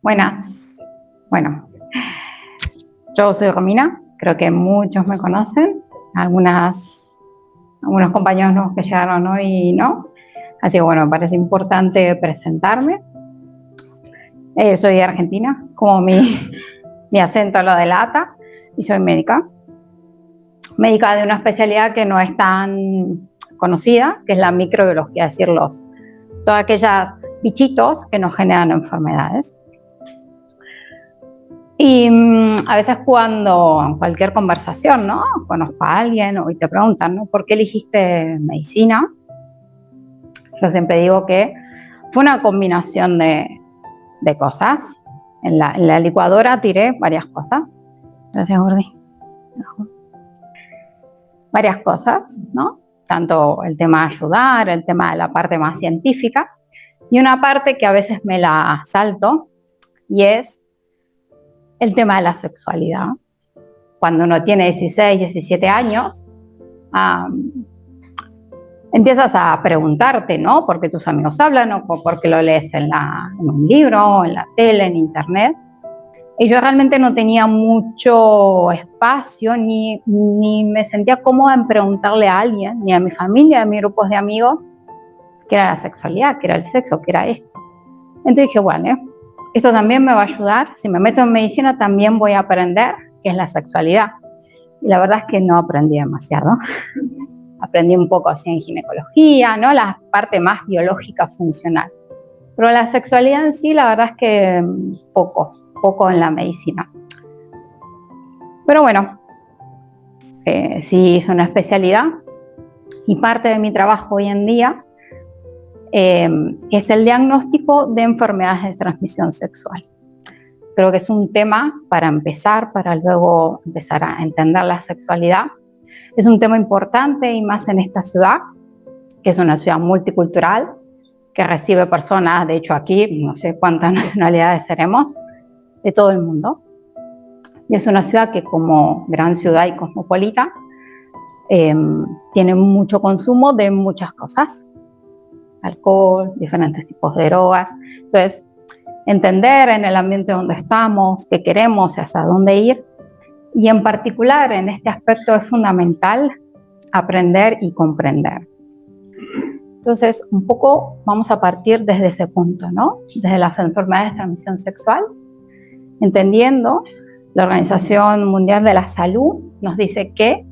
Buenas. Bueno, yo soy Romina, creo que muchos me conocen, algunos compañeros nuevos que llegaron hoy no. Así que bueno, me parece importante presentarme. Soy de Argentina, como mi acento lo delata, y soy médica. Médica de una especialidad que no es tan conocida, que es la microbiología, es decir, todos aquellos bichitos que nos generan enfermedades. Y a veces cuando en cualquier conversación, ¿no? Conozco a alguien y te preguntan, ¿no? ¿Por qué elegiste medicina? Yo siempre digo que fue una combinación de cosas. En la licuadora tiré varias cosas. Gracias, Gordi. Varias cosas, ¿no? Tanto el tema de ayudar, el tema de la parte más científica, y una parte que a veces me la salto, y es el tema de la sexualidad. Cuando uno tiene 16, 17 años, empiezas a preguntarte, ¿no? ¿Por qué tus amigos hablan o por qué lo lees en un libro, en la tele, en internet? Y yo realmente no tenía mucho espacio ni me sentía cómoda en preguntarle a alguien, ni a mi familia, a mis grupos de amigos, qué era la sexualidad, qué era el sexo, qué era esto. Entonces dije, bueno, esto también me va a ayudar. Si me meto en medicina también voy a aprender qué es la sexualidad. Y la verdad es que no aprendí demasiado. Aprendí un poco así en ginecología, ¿no? La parte más biológica funcional. Pero la sexualidad en sí, la verdad es que poco en la medicina. Pero bueno, sí hice una especialidad y parte de mi trabajo hoy en día es el diagnóstico de enfermedades de transmisión sexual. Creo que es un tema para empezar, para luego empezar a entender la sexualidad. Es un tema importante y más en esta ciudad, que es una ciudad multicultural, que recibe personas, de hecho aquí, no sé cuántas nacionalidades seremos, de todo el mundo. Y es una ciudad que como gran ciudad y cosmopolita, tiene mucho consumo de muchas cosas. Alcohol, diferentes tipos de drogas. Entonces, entender en el ambiente donde estamos, qué queremos y hacia dónde ir. Y en particular, en este aspecto es fundamental aprender y comprender. Entonces, un poco vamos a partir desde ese punto, ¿no? Desde las enfermedades de transmisión sexual, entendiendo, la Organización Mundial de la Salud nos dice que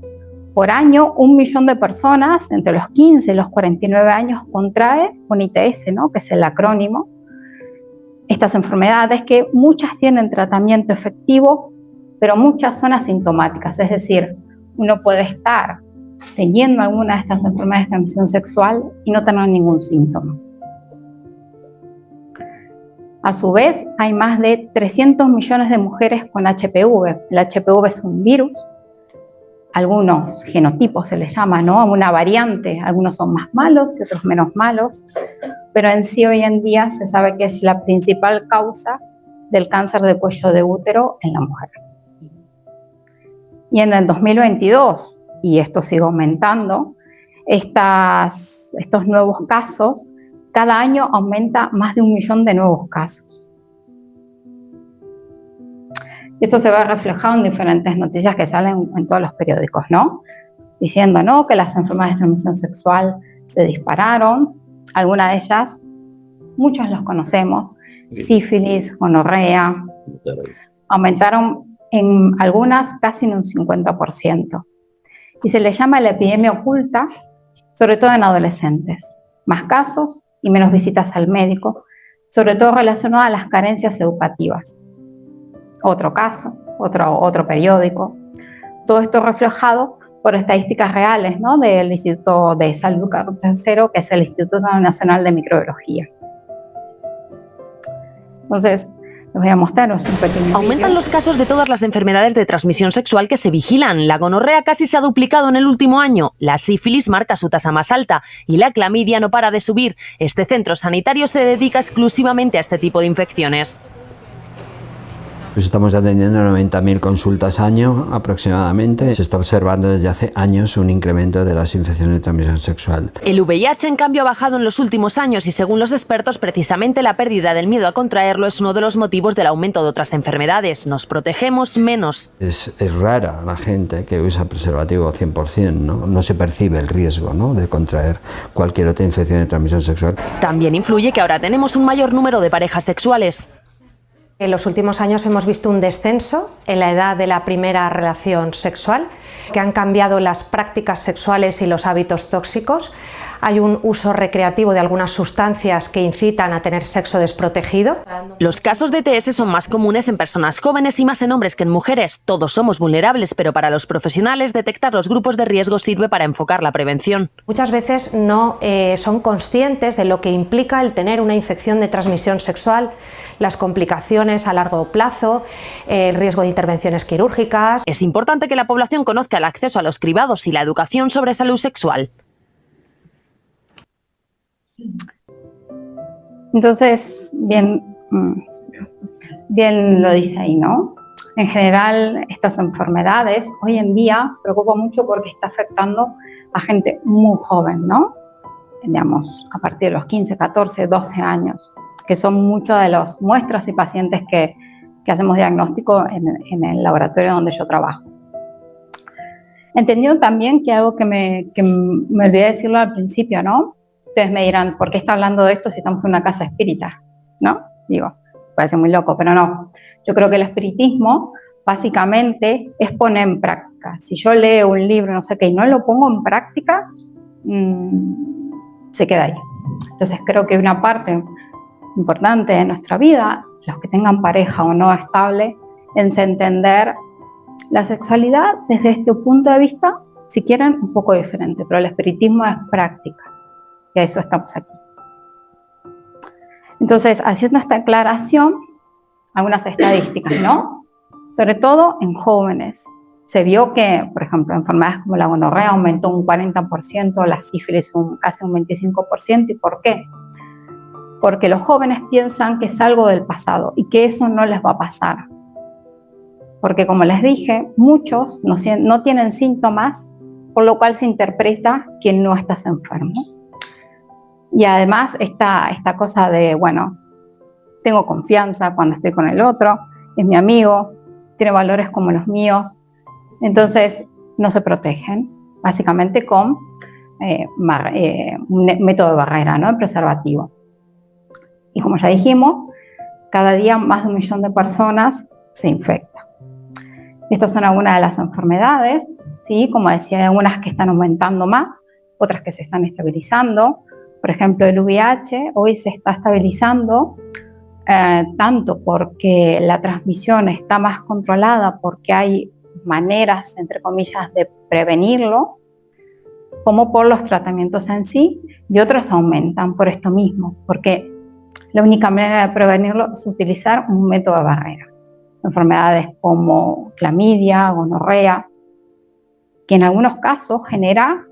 por año 1 millón de personas entre los 15 y los 49 años contrae un ITS, ¿no? Que es el acrónimo. Estas enfermedades que muchas tienen tratamiento efectivo, pero muchas son asintomáticas, es decir, uno puede estar teniendo alguna de estas enfermedades de transmisión sexual y no tener ningún síntoma. A su vez, hay más de 300 millones de mujeres con HPV. El HPV es un virus, algunos genotipos se les llama, ¿no? Una variante, algunos son más malos y otros menos malos, pero en sí hoy en día se sabe que es la principal causa del cáncer de cuello de útero en la mujer. Y en el 2022, y esto sigue aumentando, estos nuevos casos, cada año aumenta más de 1 millón de nuevos casos. Esto se ve reflejado en diferentes noticias que salen en todos los periódicos, ¿no? Diciendo, ¿no?, que las enfermedades de transmisión sexual se dispararon. Algunas de ellas, muchos los conocemos, sífilis, gonorrea, aumentaron en algunas casi en un 50%. Y se le llama la epidemia oculta, sobre todo en adolescentes. Más casos y menos visitas al médico, sobre todo relacionado a las carencias educativas. Otro caso, otro periódico. Todo esto reflejado por estadísticas reales, ¿no?, del Instituto de Salud Carlos III, que es el Instituto Nacional de Microbiología. Entonces, les voy a mostrar un pequeño Aumentan vídeo. los casos de todas las enfermedades de transmisión sexual que se vigilan. La gonorrea casi se ha duplicado en el último año. La sífilis marca su tasa más alta y la clamidia no para de subir. Este centro sanitario se dedica exclusivamente a este tipo de infecciones. Pues estamos atendiendo 90.000 consultas año aproximadamente. Se está observando desde hace años un incremento de las infecciones de transmisión sexual. El VIH, en cambio, ha bajado en los últimos años y, según los expertos, precisamente la pérdida del miedo a contraerlo es uno de los motivos del aumento de otras enfermedades. Nos protegemos menos. Es rara la gente que usa preservativo 100%, ¿no? No se percibe el riesgo, ¿no?, de contraer cualquier otra infección de transmisión sexual. También influye que ahora tenemos un mayor número de parejas sexuales. En los últimos años hemos visto un descenso en la edad de la primera relación sexual, que han cambiado las prácticas sexuales y los hábitos tóxicos. Hay un uso recreativo de algunas sustancias que incitan a tener sexo desprotegido. Los casos de ETS son más comunes en personas jóvenes y más en hombres que en mujeres. Todos somos vulnerables, pero para los profesionales detectar los grupos de riesgo sirve para enfocar la prevención. Muchas veces no son conscientes de lo que implica el tener una infección de transmisión sexual, las complicaciones a largo plazo, el riesgo de intervenciones quirúrgicas. Es importante que la población conozca el acceso a los cribados y la educación sobre salud sexual. Entonces, bien lo dice ahí, ¿no? En general, estas enfermedades hoy en día preocupan mucho porque está afectando a gente muy joven, ¿no? Digamos, a partir de los 15, 14, 12 años, que son muchas de las muestras y pacientes que hacemos diagnóstico en el laboratorio donde yo trabajo. Entendiendo también que algo que me olvidé decirlo al principio, ¿no? Ustedes me dirán, ¿por qué está hablando de esto si estamos en una casa espírita? ¿No? Digo, parece muy loco, pero no. Yo creo que el espiritismo básicamente es poner en práctica. Si yo leo un libro, no sé qué, y no lo pongo en práctica, se queda ahí. Entonces creo que una parte importante de nuestra vida, los que tengan pareja o no estable, es entender la sexualidad desde este punto de vista, si quieren, un poco diferente, pero el espiritismo es práctica. Y a eso estamos aquí. Entonces, haciendo esta aclaración, algunas estadísticas, ¿no? Sobre todo en jóvenes. Se vio que, por ejemplo, enfermedades como la gonorrea aumentó un 40%, la sífilis casi un 25%. ¿Y por qué? Porque los jóvenes piensan que es algo del pasado y que eso no les va a pasar. Porque, como les dije, muchos no tienen síntomas, por lo cual se interpreta que no estás enfermo. Y además esta cosa de, bueno, tengo confianza cuando estoy con el otro, es mi amigo, tiene valores como los míos, entonces no se protegen, básicamente con un método de barrera, ¿no? El preservativo. Y como ya dijimos, cada día más de 1 millón de personas se infectan. Estas son algunas de las enfermedades, ¿sí? Como decía, hay algunas que están aumentando más, otras que se están estabilizando. Por ejemplo, el VIH hoy se está estabilizando tanto porque la transmisión está más controlada, porque hay maneras, entre comillas, de prevenirlo, como por los tratamientos en sí, y otros aumentan por esto mismo, porque la única manera de prevenirlo es utilizar un método de barrera. Enfermedades como clamidia, gonorrea, que en algunos casos genera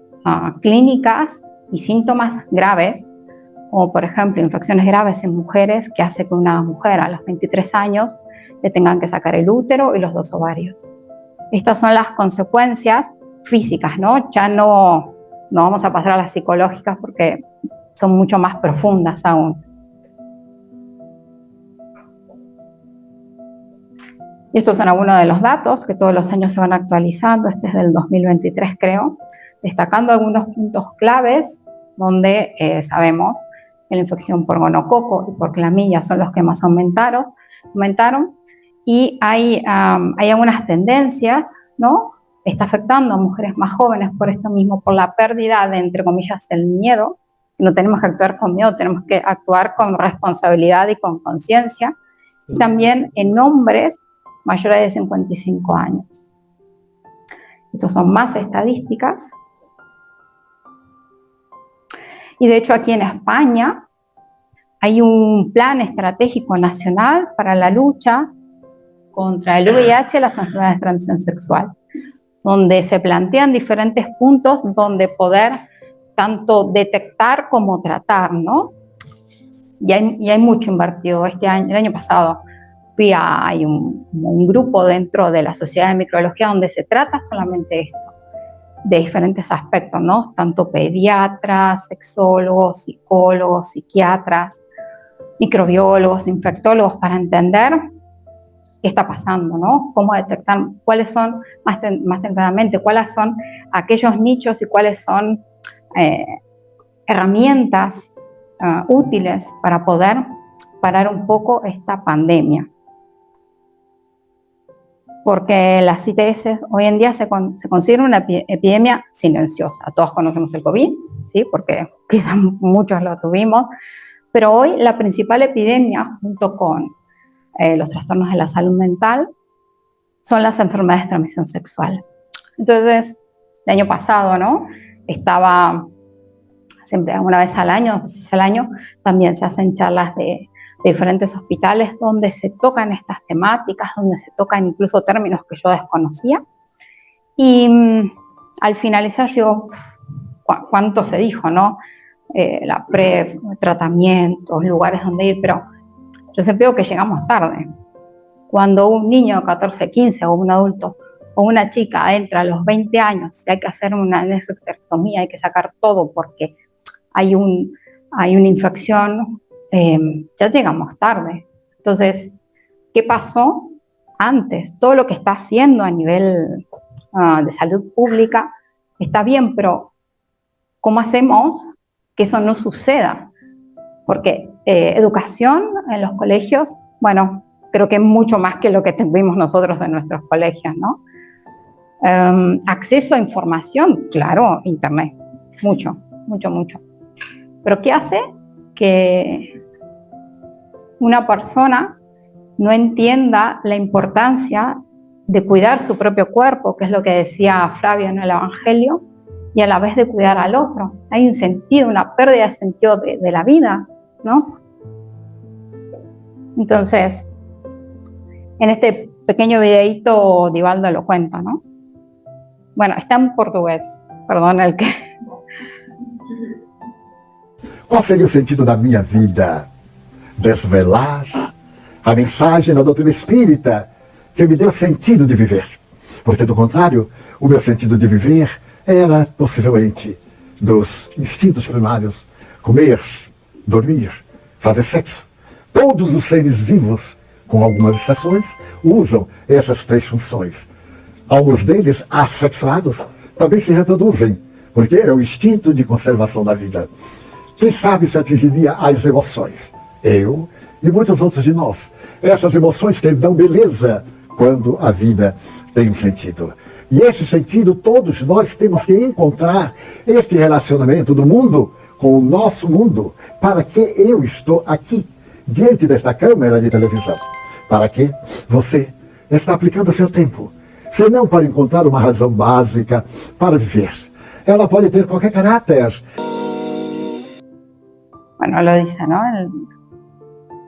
clínicas y síntomas graves, como por ejemplo infecciones graves en mujeres, que hace que una mujer a los 23 años le tengan que sacar el útero y los 2 ovarios. Estas son las consecuencias físicas, ¿no? Ya no vamos a pasar a las psicológicas porque son mucho más profundas aún. Y estos son algunos de los datos que todos los años se van actualizando. Este es del 2023, creo, destacando algunos puntos claves donde sabemos que la infección por gonococo y por clamidia son los que más aumentaron. Y hay algunas tendencias, ¿no? Está afectando a mujeres más jóvenes por esto mismo, por la pérdida de, entre comillas, el miedo. No tenemos que actuar con miedo, tenemos que actuar con responsabilidad y con conciencia. Y también en hombres mayores de 55 años. Estos son más estadísticas. Y de hecho aquí en España hay un plan estratégico nacional para la lucha contra el VIH y las enfermedades de transmisión sexual, donde se plantean diferentes puntos donde poder tanto detectar como tratar, ¿no? Y hay mucho invertido este año, el año pasado. hay un grupo dentro de la Sociedad de Microbiología donde se trata solamente esto, de diferentes aspectos, ¿no? Tanto pediatras, sexólogos, psicólogos, psiquiatras, microbiólogos, infectólogos, para entender qué está pasando, ¿no? Cómo detectar cuáles son, más tempranamente, cuáles son aquellos nichos y cuáles son herramientas útiles para poder parar un poco esta pandemia. Porque las ITS hoy en día se considera una epidemia silenciosa. Todos conocemos el COVID, ¿sí? Porque quizás muchos lo tuvimos, pero hoy la principal epidemia, junto con los trastornos de la salud mental, son las enfermedades de transmisión sexual. Entonces, el año pasado, ¿no? Estaba siempre una vez al año, también se hacen charlas de diferentes hospitales donde se tocan estas temáticas, donde se tocan incluso términos que yo desconocía. Y al finalizar yo, ¿cuánto se dijo, no? La PrEP, tratamientos, lugares donde ir, pero yo siempre digo que llegamos tarde. Cuando un niño de 14, 15 o un adulto o una chica entra a los 20 años y hay que hacer una nefrectomía, hay que sacar todo porque hay una infección, ya llegamos tarde. Entonces, ¿qué pasó antes? Todo lo que está haciendo a nivel de salud pública está bien, pero ¿cómo hacemos que eso no suceda? Porque educación en los colegios, bueno, creo que es mucho más que lo que tuvimos nosotros en nuestros colegios, ¿no? Acceso a información, claro, internet, mucho. Pero ¿qué hace que una persona no entienda la importancia de cuidar su propio cuerpo, que es lo que decía Flavio en el Evangelio, y a la vez de cuidar al otro? Hay un sentido, una pérdida de sentido de la vida, ¿no? Entonces, en este pequeño videíto Divaldo lo cuenta, ¿no? Bueno, está en portugués, perdón el que... Qual seria o sentido da minha vida? Desvelar a mensagem da doutrina espírita que me deu sentido de viver. Porque, do contrário, o meu sentido de viver era, possivelmente, dos instintos primários: comer, dormir, fazer sexo. Todos os seres vivos, com algumas exceções, usam essas três funções. Alguns deles, assexuados, também se reproduzem, porque é o instinto de conservação da vida. Quem sabe se atingiria as emoções? Eu e muitos outros de nós. Essas emoções que dão beleza quando a vida tem um sentido. E esse sentido todos nós temos que encontrar, este relacionamento do mundo com o nosso mundo. Para que eu estou aqui, diante desta câmera de televisão? Para que você está aplicando seu tempo? Se não para encontrar uma razão básica para viver. Ela pode ter qualquer caráter. Bueno, lo dice, ¿no?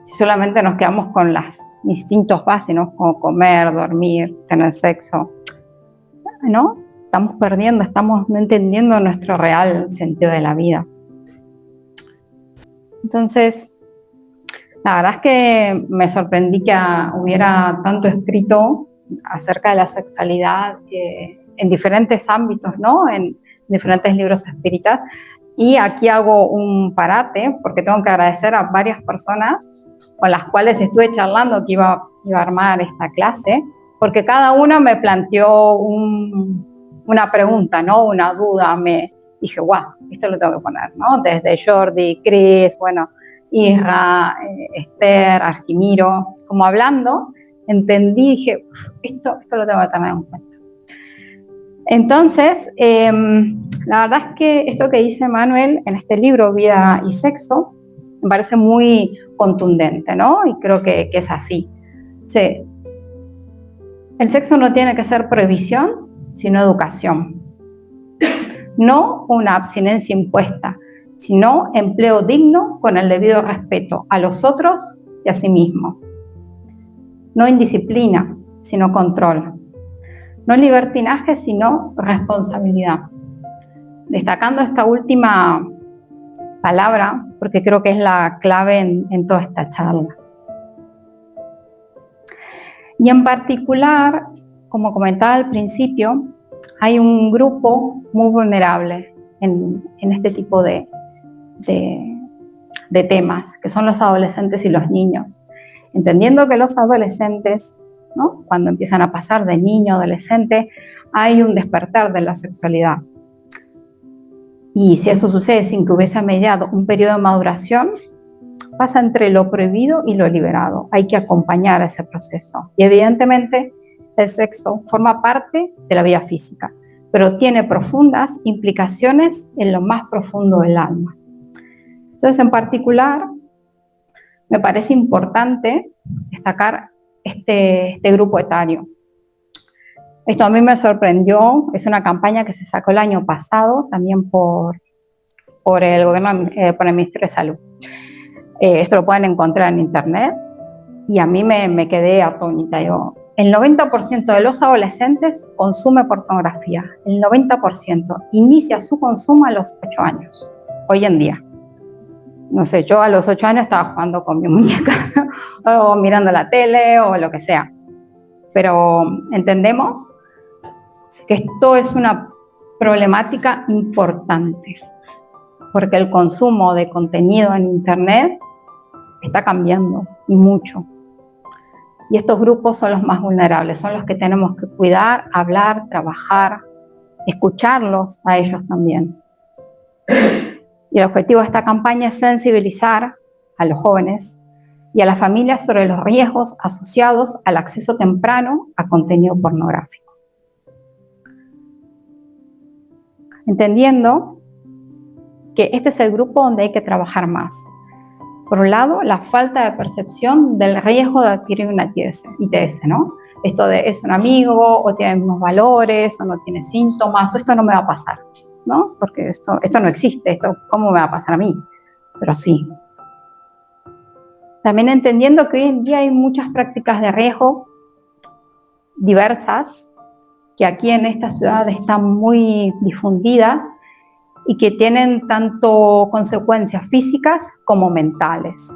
Si solamente nos quedamos con los instintos básicos, como comer, dormir, tener sexo, ¿no? Estamos perdiendo, estamos no entendiendo nuestro real sentido de la vida. Entonces, la verdad es que me sorprendí que hubiera tanto escrito acerca de la sexualidad en diferentes ámbitos, ¿no? En diferentes libros espíritas. Y aquí hago un parate porque tengo que agradecer a varias personas con las cuales estuve charlando que iba a armar esta clase, porque cada uno me planteó una pregunta, ¿no? Una duda. Me dije, wow, esto lo tengo que poner, ¿no? Desde Jordi, Cris, bueno, Isra, Esther, Argimiro, como hablando, entendí, dije, esto lo tengo que tener en cuenta. Entonces, la verdad es que esto que dice Manuel en este libro, Vida y Sexo, me parece muy contundente, ¿no? Y creo que es así. Sí. El sexo no tiene que ser prohibición, sino educación. No una abstinencia impuesta, sino empleo digno con el debido respeto a los otros y a sí mismo. No indisciplina, sino control. No libertinaje, sino responsabilidad. Destacando esta última palabra, porque creo que es la clave en toda esta charla. Y en particular, como comentaba al principio, hay un grupo muy vulnerable en este tipo de temas, que son los adolescentes y los niños. Entendiendo que los adolescentes, ¿no?, cuando empiezan a pasar de niño a adolescente, hay un despertar de la sexualidad. Y si eso sucede sin que hubiese mediado un periodo de maduración, pasa entre lo prohibido y lo liberado. Hay que acompañar ese proceso. Y evidentemente el sexo forma parte de la vida física, pero tiene profundas implicaciones en lo más profundo del alma. Entonces, en particular, me parece importante destacar este grupo etario. Esto a mí me sorprendió, es una campaña que se sacó el año pasado, también por el gobierno, por el Ministerio de Salud. Esto lo pueden encontrar en internet y a mí me quedé atónita. El 90% de los adolescentes consume pornografía, el 90% inicia su consumo a los 8 años, hoy en día. No sé, yo a los 8 años estaba jugando con mi muñeca o mirando la tele o lo que sea. Pero entendemos que esto es una problemática importante, porque el consumo de contenido en internet está cambiando y mucho. Y estos grupos son los más vulnerables, son los que tenemos que cuidar, hablar, trabajar, escucharlos a ellos también. Y el objetivo de esta campaña es sensibilizar a los jóvenes y a las familias sobre los riesgos asociados al acceso temprano a contenido pornográfico. Entendiendo que este es el grupo donde hay que trabajar más. Por un lado, la falta de percepción del riesgo de adquirir una ITS, ¿no? Esto de es un amigo, o tiene los mismos valores, o no tiene síntomas, o esto no me va a pasar, ¿no? Porque esto no existe, esto ¿cómo me va a pasar a mí? Pero sí. También entendiendo que hoy en día hay muchas prácticas de riesgo diversas, que aquí en esta ciudad están muy difundidas, y que tienen tanto consecuencias físicas como mentales.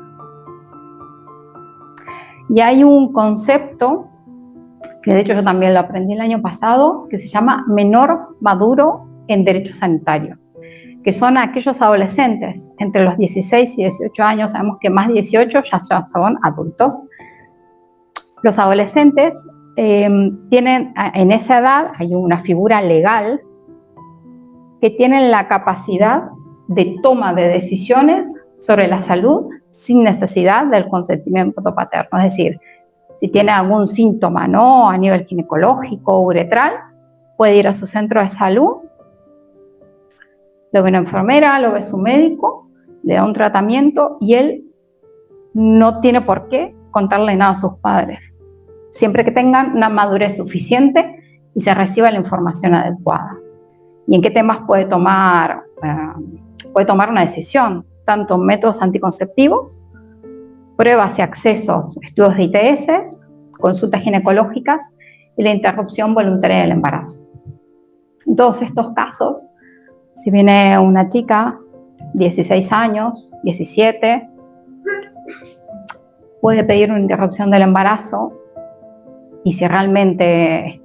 Y hay un concepto, que de hecho yo también lo aprendí el año pasado, que se llama menor maduro en derecho sanitario, que son aquellos adolescentes entre los 16 y 18 años, sabemos que más de 18 ya son adultos. Los adolescentes tienen, en esa edad, hay una figura legal que tienen la capacidad de toma de decisiones sobre la salud sin necesidad del consentimiento paterno. Es decir, si tiene algún síntoma, ¿no?, a nivel ginecológico o uretral, puede ir a su centro de salud, lo ve una enfermera, lo ve su médico, le da un tratamiento y él no tiene por qué contarle nada a sus padres, siempre que tengan una madurez suficiente y se reciba la información adecuada. ¿Y en qué temas puede tomar una decisión? Tanto métodos anticonceptivos, pruebas y accesos, estudios de ITS, consultas ginecológicas y la interrupción voluntaria del embarazo. En todos estos casos, si viene una chica, 16 años, 17, puede pedir una interrupción del embarazo y si realmente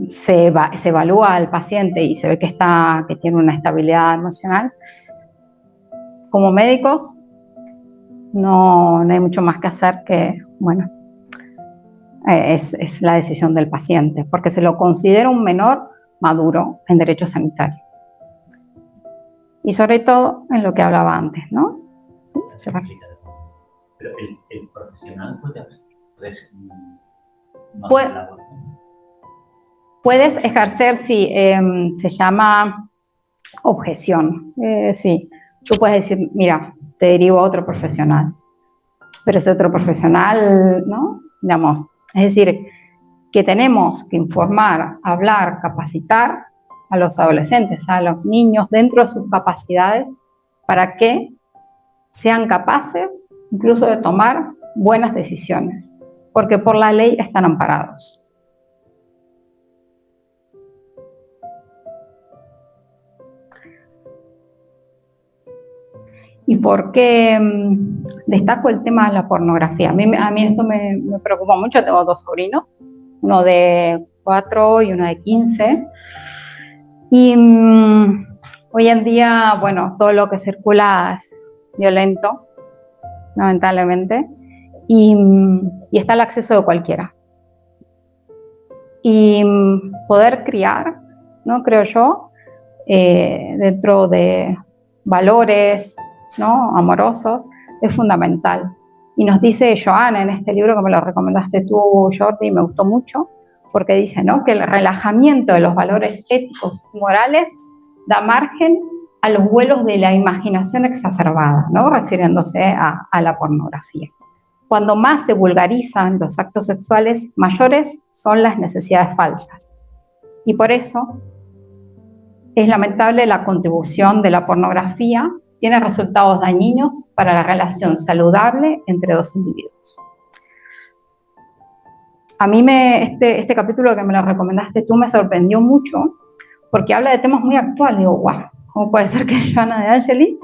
se evalúa al paciente y se ve que tiene una estabilidad emocional, como médicos no hay mucho más que hacer que, bueno, es la decisión del paciente, porque se lo considera un menor maduro en derecho sanitario. Y sobre todo en lo que hablaba antes, ¿no? Pero el profesional puedes ejercer, sí, se llama objeción. Sí, tú puedes decir, mira, te derivo a otro profesional, pero ese otro profesional, ¿no? Digamos, es decir, que tenemos que informar, hablar, capacitar a los adolescentes, a los niños dentro de sus capacidades para que sean capaces incluso de tomar buenas decisiones, porque por la ley están amparados. ¿Y por qué destaco el tema de la pornografía? A mí esto me preocupa mucho. Tengo 2 sobrinos, uno de 4 y uno de 15. Y hoy en día, bueno, todo lo que circula es violento, lamentablemente, y está al acceso de cualquiera. Y poder criar, ¿no? Creo yo, dentro de valores, ¿no? Amorosos, es fundamental. Y nos dice Joana en este libro, que me lo recomendaste tú, Jordi, me gustó mucho, porque dice, ¿no?, que el relajamiento de los valores éticos y morales da margen a los vuelos de la imaginación exacerbada, ¿no?, refiriéndose a la pornografía. Cuando más se vulgarizan los actos sexuales, mayores son las necesidades falsas. Y por eso es lamentable la contribución de la pornografía. Tiene resultados dañinos para la relación saludable entre 2 individuos. A mí este capítulo que me lo recomendaste tú me sorprendió mucho porque habla de temas muy actuales. Digo, wow, ¿cómo puede ser que Joana de Angelis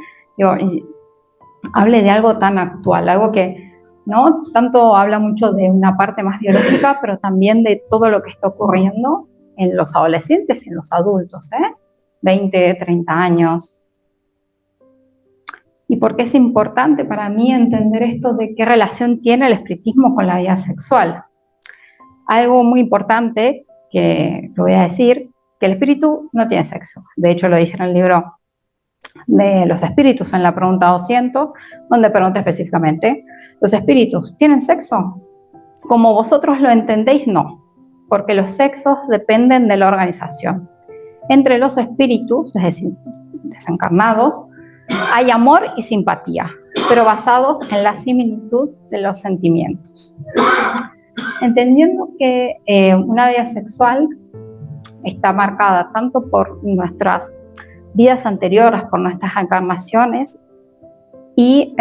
hable de algo tan actual? Algo que no tanto habla mucho de una parte más biológica, pero también de todo lo que está ocurriendo en los adolescentes y en los adultos, 20, 30 años. ¿Y por qué es importante para mí entender esto de qué relación tiene el espiritismo con la vida sexual? Algo muy importante que lo voy a decir, que el espíritu no tiene sexo. De hecho, lo dice en el libro de los espíritus, en la pregunta 200, donde pregunta específicamente, ¿los espíritus tienen sexo? Como vosotros lo entendéis, no, porque los sexos dependen de la organización. Entre los espíritus, es decir, desencarnados, hay amor y simpatía, pero basados en la similitud de los sentimientos. Entendiendo que una vida sexual está marcada tanto por nuestras vidas anteriores, por nuestras encarnaciones, y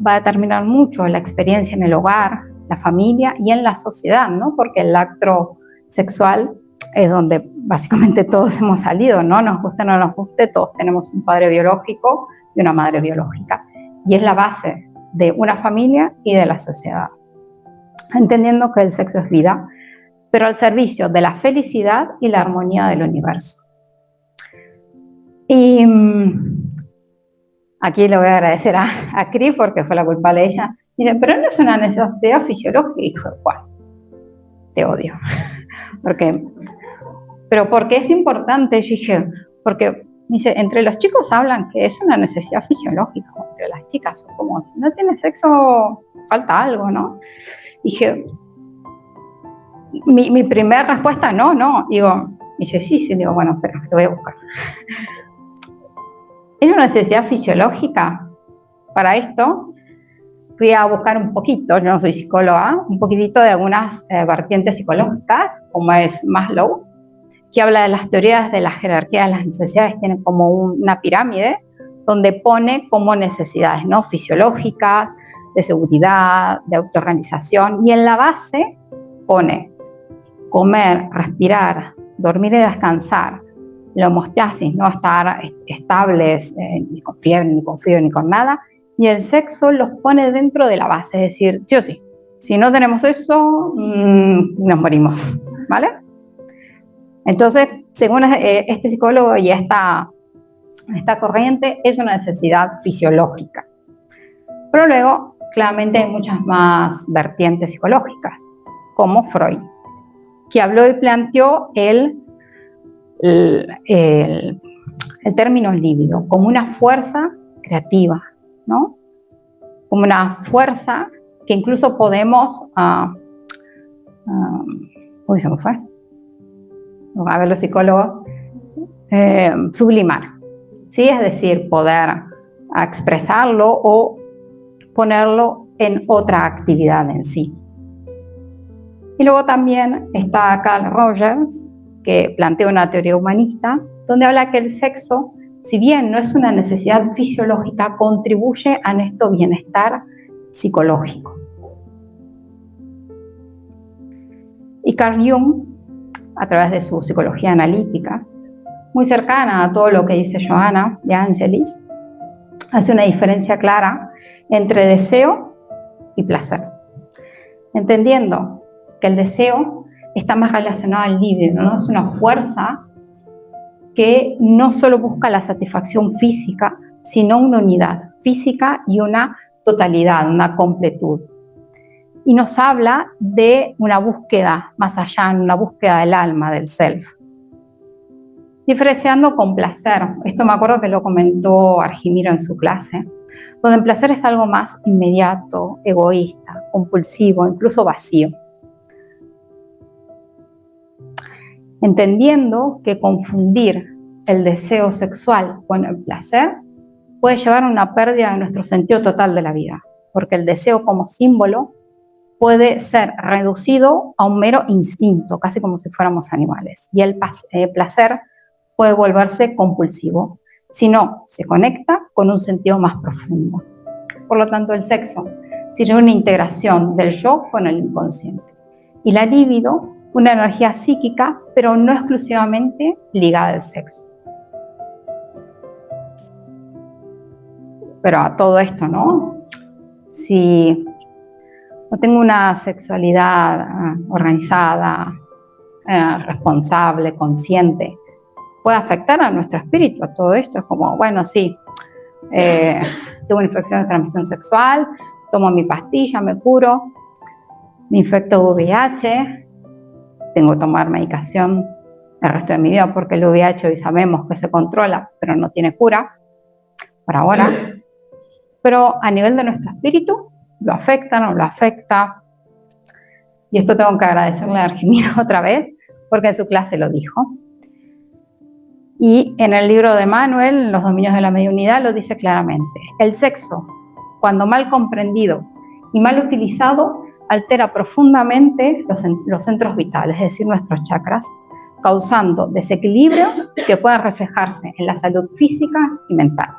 va a determinar mucho la experiencia en el hogar, la familia y en la sociedad, ¿no? Porque el acto sexual es donde básicamente todos hemos salido, ¿no? Nos guste o no nos guste, todos tenemos un padre biológico y una madre biológica. Y es la base de una familia y de la sociedad. Entendiendo que el sexo es vida, pero al servicio de la felicidad y la armonía del universo. Y aquí le voy a agradecer a Cris porque fue la culpable de ella. Dice, pero no es una necesidad fisiológica. Y dijo, bueno, te odio. Pero ¿por qué es importante? Yo dije, porque dice, entre los chicos hablan que es una necesidad fisiológica, entre las chicas son como, si no tienes sexo, falta algo, ¿no? Dije, mi primera respuesta, no, digo, dice, sí, digo, bueno, espera, lo voy a buscar. ¿Es una necesidad fisiológica? Para esto fui a buscar un poquito, yo no soy psicóloga, un poquitito de algunas vertientes psicológicas, como es Maslow, que habla de las teorías de la jerarquía de las necesidades, tiene como una pirámide donde pone como necesidades, ¿no?, fisiológicas, de seguridad, de autorrealización, y en la base pone comer, respirar, dormir y descansar, la homeostasis, no estar estables, ni con fiebre, ni con frío, ni con nada, y el sexo los pone dentro de la base, es decir, sí o sí, si no tenemos eso, nos morimos, ¿vale? Entonces, según este psicólogo y esta corriente, es una necesidad fisiológica. Pero luego, claramente hay muchas más vertientes psicológicas, como Freud, que habló y planteó el término líbido como una fuerza creativa, ¿no? Como una fuerza que incluso podemos, uy, se me fue, a ver los psicólogos, sublimar, ¿sí? Es decir, poder expresarlo o ponerlo en otra actividad en sí. Y luego también está Carl Rogers, que plantea una teoría humanista, donde habla que el sexo, si bien no es una necesidad fisiológica, contribuye a nuestro bienestar psicológico. Y Carl Jung, a través de su psicología analítica, muy cercana a todo lo que dice Joana de Angelis, hace una diferencia clara entre deseo y placer, entendiendo que el deseo está más relacionado al libido, ¿no? Es una fuerza que no solo busca la satisfacción física, sino una unidad física y una totalidad, una completud. Y nos habla de una búsqueda más allá, una búsqueda del alma, del self. Diferenciando con placer, esto me acuerdo que lo comentó Argimiro en su clase, donde el placer es algo más inmediato, egoísta, compulsivo, incluso vacío. Entendiendo que confundir el deseo sexual con el placer puede llevar a una pérdida de nuestro sentido total de la vida, porque el deseo como símbolo puede ser reducido a un mero instinto, casi como si fuéramos animales, y el placer puede volverse compulsivo, si no se conecta con un sentido más profundo. Por lo tanto, el sexo sirve una integración del yo con el inconsciente, y la libido, una energía psíquica, pero no exclusivamente ligada al sexo. Pero a todo esto, ¿no? Si no tengo una sexualidad organizada, responsable, consciente, puede afectar a nuestro espíritu. A todo esto es como, bueno, sí, tengo una infección de transmisión sexual, tomo mi pastilla, me curo, me infecto VIH, tengo que tomar medicación el resto de mi vida porque el VIH hoy sabemos que se controla, pero no tiene cura por ahora. Pero a nivel de nuestro espíritu, ¿lo afecta, no lo afecta? Y esto tengo que agradecerle a Argimiro otra vez, porque en su clase lo dijo. Y en el libro de Manuel, Los dominios de la mediunidad, lo dice claramente. El sexo, cuando mal comprendido y mal utilizado, altera profundamente los centros vitales, es decir, nuestros chakras, causando desequilibrio que puede reflejarse en la salud física y mental.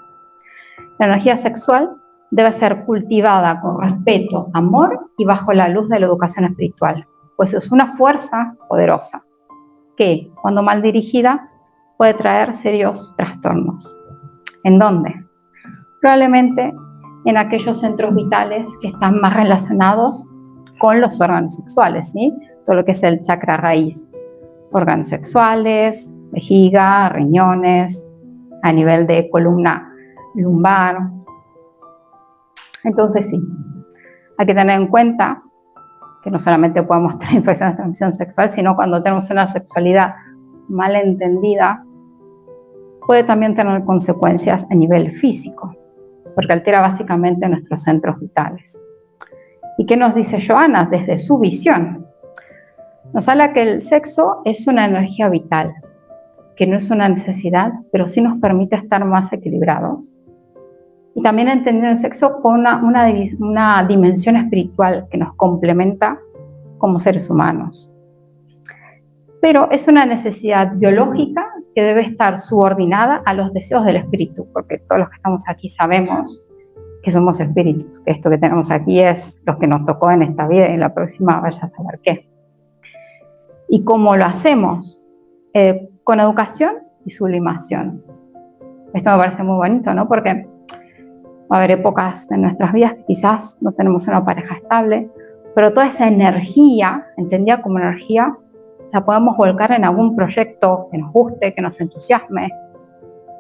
La energía sexual debe ser cultivada con respeto, amor y bajo la luz de la educación espiritual, pues es una fuerza poderosa que, cuando mal dirigida, puede traer serios trastornos. ¿En dónde? Probablemente en aquellos centros vitales que están más relacionados con los órganos sexuales, ¿sí? Todo lo que es el chakra raíz. Órganos sexuales, vejiga, riñones, a nivel de columna lumbar. Entonces sí, hay que tener en cuenta que no solamente podemos tener infecciones de transmisión sexual, sino cuando tenemos una sexualidad mal entendida, puede también tener consecuencias a nivel físico, porque altera básicamente nuestros centros vitales. ¿Y qué nos dice Johanna desde su visión? Nos habla que el sexo es una energía vital, que no es una necesidad, pero sí nos permite estar más equilibrados. Y también entender el sexo con una dimensión espiritual que nos complementa como seres humanos. Pero es una necesidad biológica que debe estar subordinada a los deseos del espíritu, porque todos los que estamos aquí sabemos que somos espíritus, que esto que tenemos aquí es lo que nos tocó en esta vida y en la próxima vaya a saber qué. ¿Y cómo lo hacemos? Con educación y sublimación. Esto me parece muy bonito, ¿no? Porque va a haber épocas en nuestras vidas que quizás no tenemos una pareja estable, pero toda esa energía, entendida como energía, la podemos volcar en algún proyecto que nos guste, que nos entusiasme,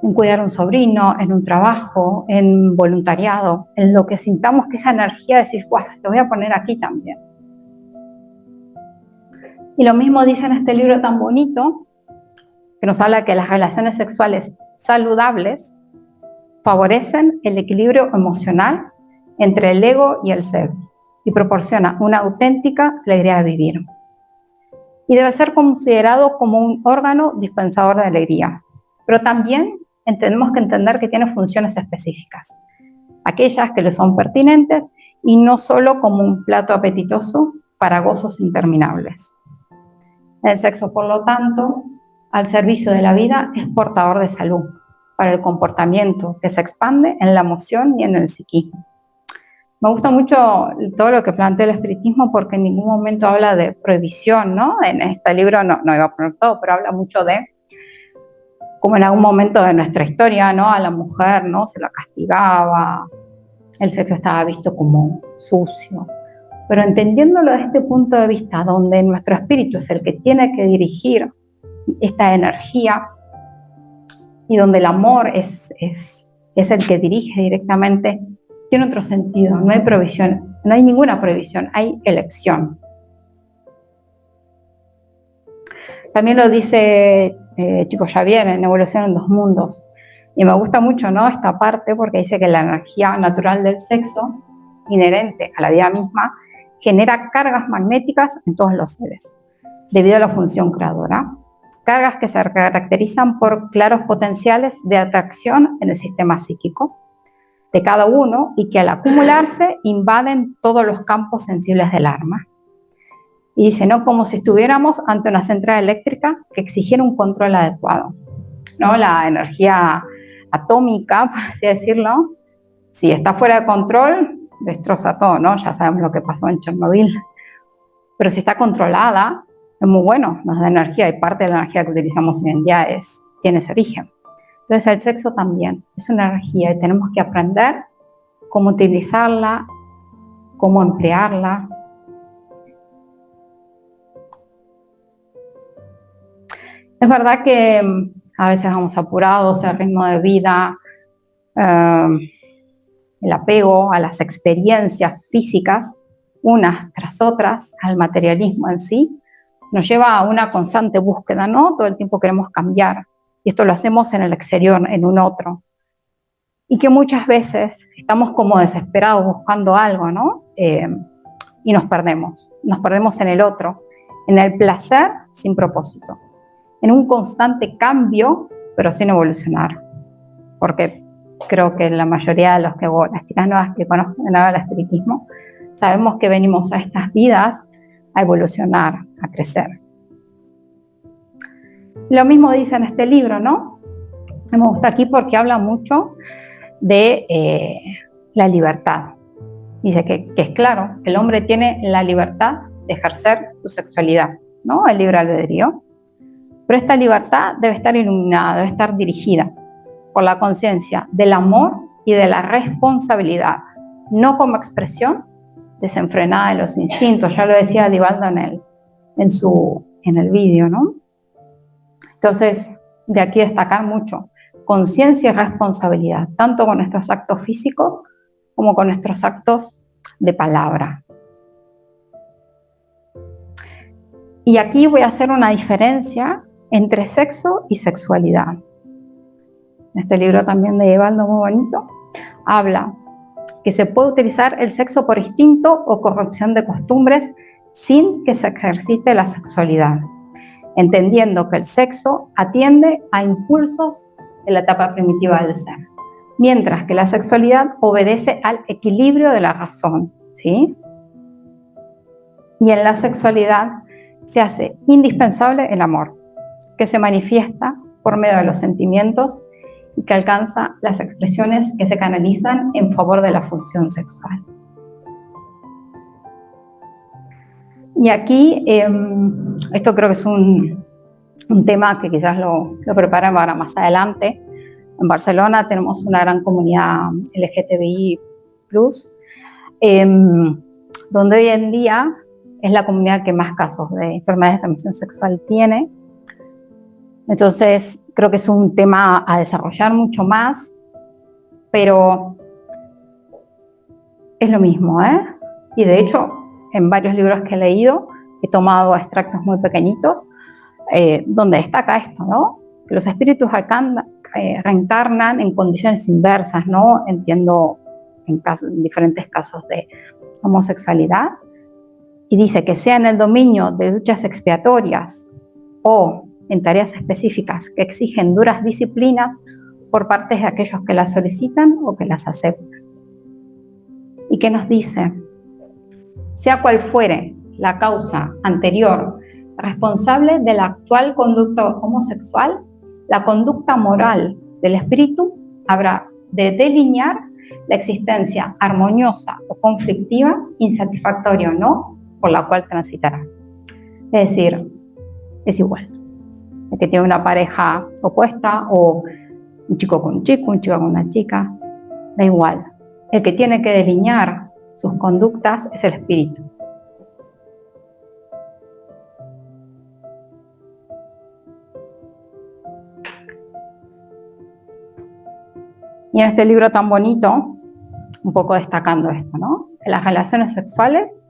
en cuidar a un sobrino, en un trabajo, en voluntariado, en lo que sintamos que esa energía, decir, guau, lo voy a poner aquí también. Y lo mismo dice en este libro tan bonito, que nos habla que las relaciones sexuales saludables favorecen el equilibrio emocional entre el ego y el ser y proporciona una auténtica alegría de vivir. Y debe ser considerado como un órgano dispensador de alegría, pero también tenemos que entender que tiene funciones específicas, aquellas que le son pertinentes y no solo como un plato apetitoso para gozos interminables. El sexo, por lo tanto, al servicio de la vida, es portador de salud para el comportamiento que se expande en la emoción y en el psiquismo. Me gusta mucho todo lo que plantea el espiritismo porque en ningún momento habla de prohibición, ¿no? En este libro no iba a poner todo, pero habla mucho de como en algún momento de nuestra historia, ¿no? A la mujer, ¿no? Se la castigaba, el sexo estaba visto como sucio. Pero entendiéndolo desde este punto de vista, donde nuestro espíritu es el que tiene que dirigir esta energía y donde el amor es el que dirige directamente, tiene otro sentido. No hay provisión, no hay ninguna prohibición, hay elección. También lo dice Chico Xavier en Evolución en dos mundos. Y me gusta mucho, ¿no?, esta parte, porque dice que la energía natural del sexo, inherente a la vida misma, genera cargas magnéticas en todos los seres, debido a la función creadora. Cargas que se caracterizan por claros potenciales de atracción en el sistema psíquico de cada uno y que al acumularse invaden todos los campos sensibles del alma. Y dice, ¿no?, como si estuviéramos ante una central eléctrica que exigiera un control adecuado, ¿no? La energía atómica, por así decirlo, si está fuera de control, destroza todo, ¿no? Ya sabemos lo que pasó en Chernobyl. Pero si está controlada, es muy bueno, nos da energía, y parte de la energía que utilizamos hoy en día tiene ese origen. Entonces el sexo también es una energía y tenemos que aprender cómo utilizarla, cómo emplearla. Es verdad que a veces vamos apurados, el ritmo de vida, el apego a las experiencias físicas, unas tras otras, al materialismo en sí, nos lleva a una constante búsqueda, ¿no? Todo el tiempo queremos cambiar, y esto lo hacemos en el exterior, en un otro. Y que muchas veces estamos como desesperados buscando algo, ¿no? Y nos perdemos en el otro, en el placer sin propósito, en un constante cambio, pero sin evolucionar. Porque creo que la mayoría de las chicas nuevas que conocen ahora el espiritismo, sabemos que venimos a estas vidas a evolucionar, a crecer. Lo mismo dice en este libro, ¿no? Me gusta aquí porque habla mucho de la libertad. Dice que es claro, el hombre tiene la libertad de ejercer su sexualidad, ¿no? El libre albedrío. Pero esta libertad debe estar iluminada, debe estar dirigida por la conciencia del amor y de la responsabilidad, no como expresión desenfrenada de los instintos. Ya lo decía Divaldo en el vídeo, ¿no? Entonces, de aquí destacar mucho conciencia y responsabilidad, tanto con nuestros actos físicos como con nuestros actos de palabra. Y aquí voy a hacer una diferencia entre sexo y sexualidad. Este libro también de Divaldo, muy bonito, habla que se puede utilizar el sexo por instinto o corrupción de costumbres sin que se ejercite la sexualidad, entendiendo que el sexo atiende a impulsos de la etapa primitiva del ser, mientras que la sexualidad obedece al equilibrio de la razón, ¿sí? Y en la sexualidad se hace indispensable el amor, que se manifiesta por medio de los sentimientos y que alcanza las expresiones que se canalizan en favor de la función sexual. Y aquí, esto creo que es un tema que quizás lo preparen para más adelante. En Barcelona tenemos una gran comunidad LGTBI+, donde hoy en día es la comunidad que más casos de enfermedades de transmisión sexual tiene. Entonces, creo que es un tema a desarrollar mucho más, pero es lo mismo, ¿eh? Y de hecho, en varios libros que he leído, he tomado extractos muy pequeñitos, donde destaca esto, ¿no? Que los espíritus reencarnan en condiciones inversas, ¿no? Entiendo en diferentes casos de homosexualidad, y dice que sea en el dominio de luchas expiatorias o en tareas específicas que exigen duras disciplinas por parte de aquellos que las solicitan o que las aceptan. ¿Y qué nos dice? Sea cual fuere la causa anterior responsable de la actual conducta homosexual, la conducta moral del espíritu habrá de delinear la existencia armoniosa o conflictiva, insatisfactoria o no, por la cual transitará. Es decir, es igual. el que tiene una pareja opuesta, o un chico con un chico, un chico con una chica, da igual. El que tiene que delinear sus conductas es el espíritu. Y en este libro tan bonito, un poco destacando esto, ¿no? Que las relaciones sexuales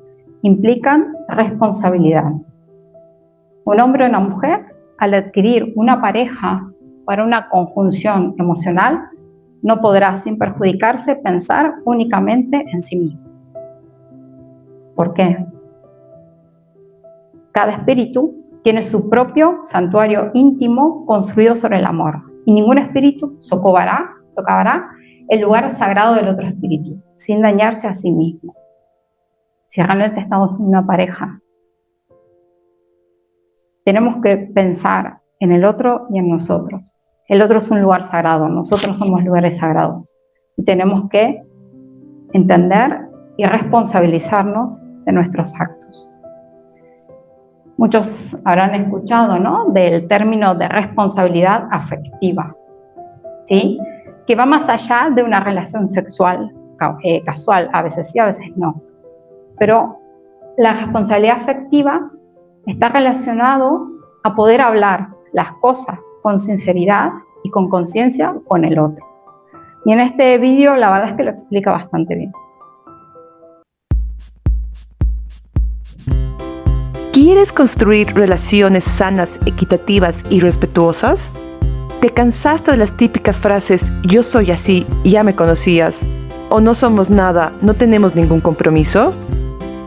implican responsabilidad. Un hombre o una mujer, al adquirir una pareja para una conjunción emocional, no podrá, sin perjudicarse, pensar únicamente en sí mismo. ¿Por qué? Cada espíritu tiene su propio santuario íntimo construido sobre el amor, y ningún espíritu socavará el lugar sagrado del otro espíritu, sin dañarse a sí mismo. Si realmente estamos en una pareja, tenemos que pensar en el otro y en nosotros. El otro es un lugar sagrado, nosotros somos lugares sagrados. Y tenemos que entender y responsabilizarnos de nuestros actos. Muchos habrán escuchado, ¿no?, del término de responsabilidad afectiva, ¿sí?, que va más allá de una relación sexual casual, a veces sí, a veces no. Pero la responsabilidad afectiva está relacionado a poder hablar las cosas con sinceridad y con conciencia con el otro. Y en este vídeo la verdad es que lo explica bastante bien. ¿Quieres construir relaciones sanas, equitativas y respetuosas? ¿Te cansaste de las típicas frases "yo soy así, ya me conocías" o "no somos nada, no tenemos ningún compromiso"?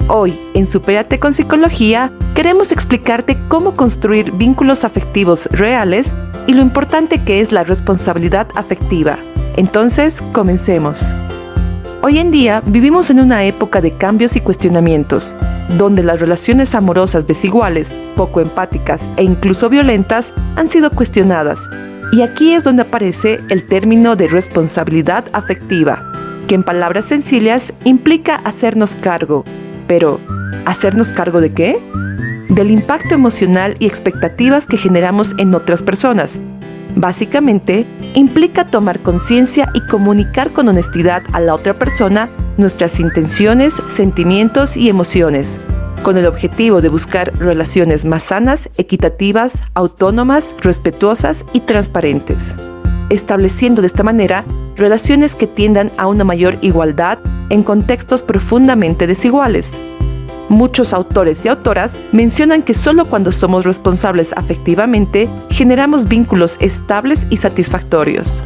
Hoy, en Supérate con Psicología, queremos explicarte cómo construir vínculos afectivos reales y lo importante que es la responsabilidad afectiva. Entonces, comencemos. Hoy en día vivimos en una época de cambios y cuestionamientos, donde las relaciones amorosas desiguales, poco empáticas e incluso violentas han sido cuestionadas. Y aquí es donde aparece el término de responsabilidad afectiva, que en palabras sencillas implica hacernos cargo. Pero, ¿hacernos cargo de qué? Del impacto emocional y expectativas que generamos en otras personas. Básicamente, implica tomar conciencia y comunicar con honestidad a la otra persona nuestras intenciones, sentimientos y emociones, con el objetivo de buscar relaciones más sanas, equitativas, autónomas, respetuosas y transparentes, estableciendo de esta manera relaciones que tiendan a una mayor igualdad en contextos profundamente desiguales. Muchos autores y autoras mencionan que solo cuando somos responsables afectivamente generamos vínculos estables y satisfactorios.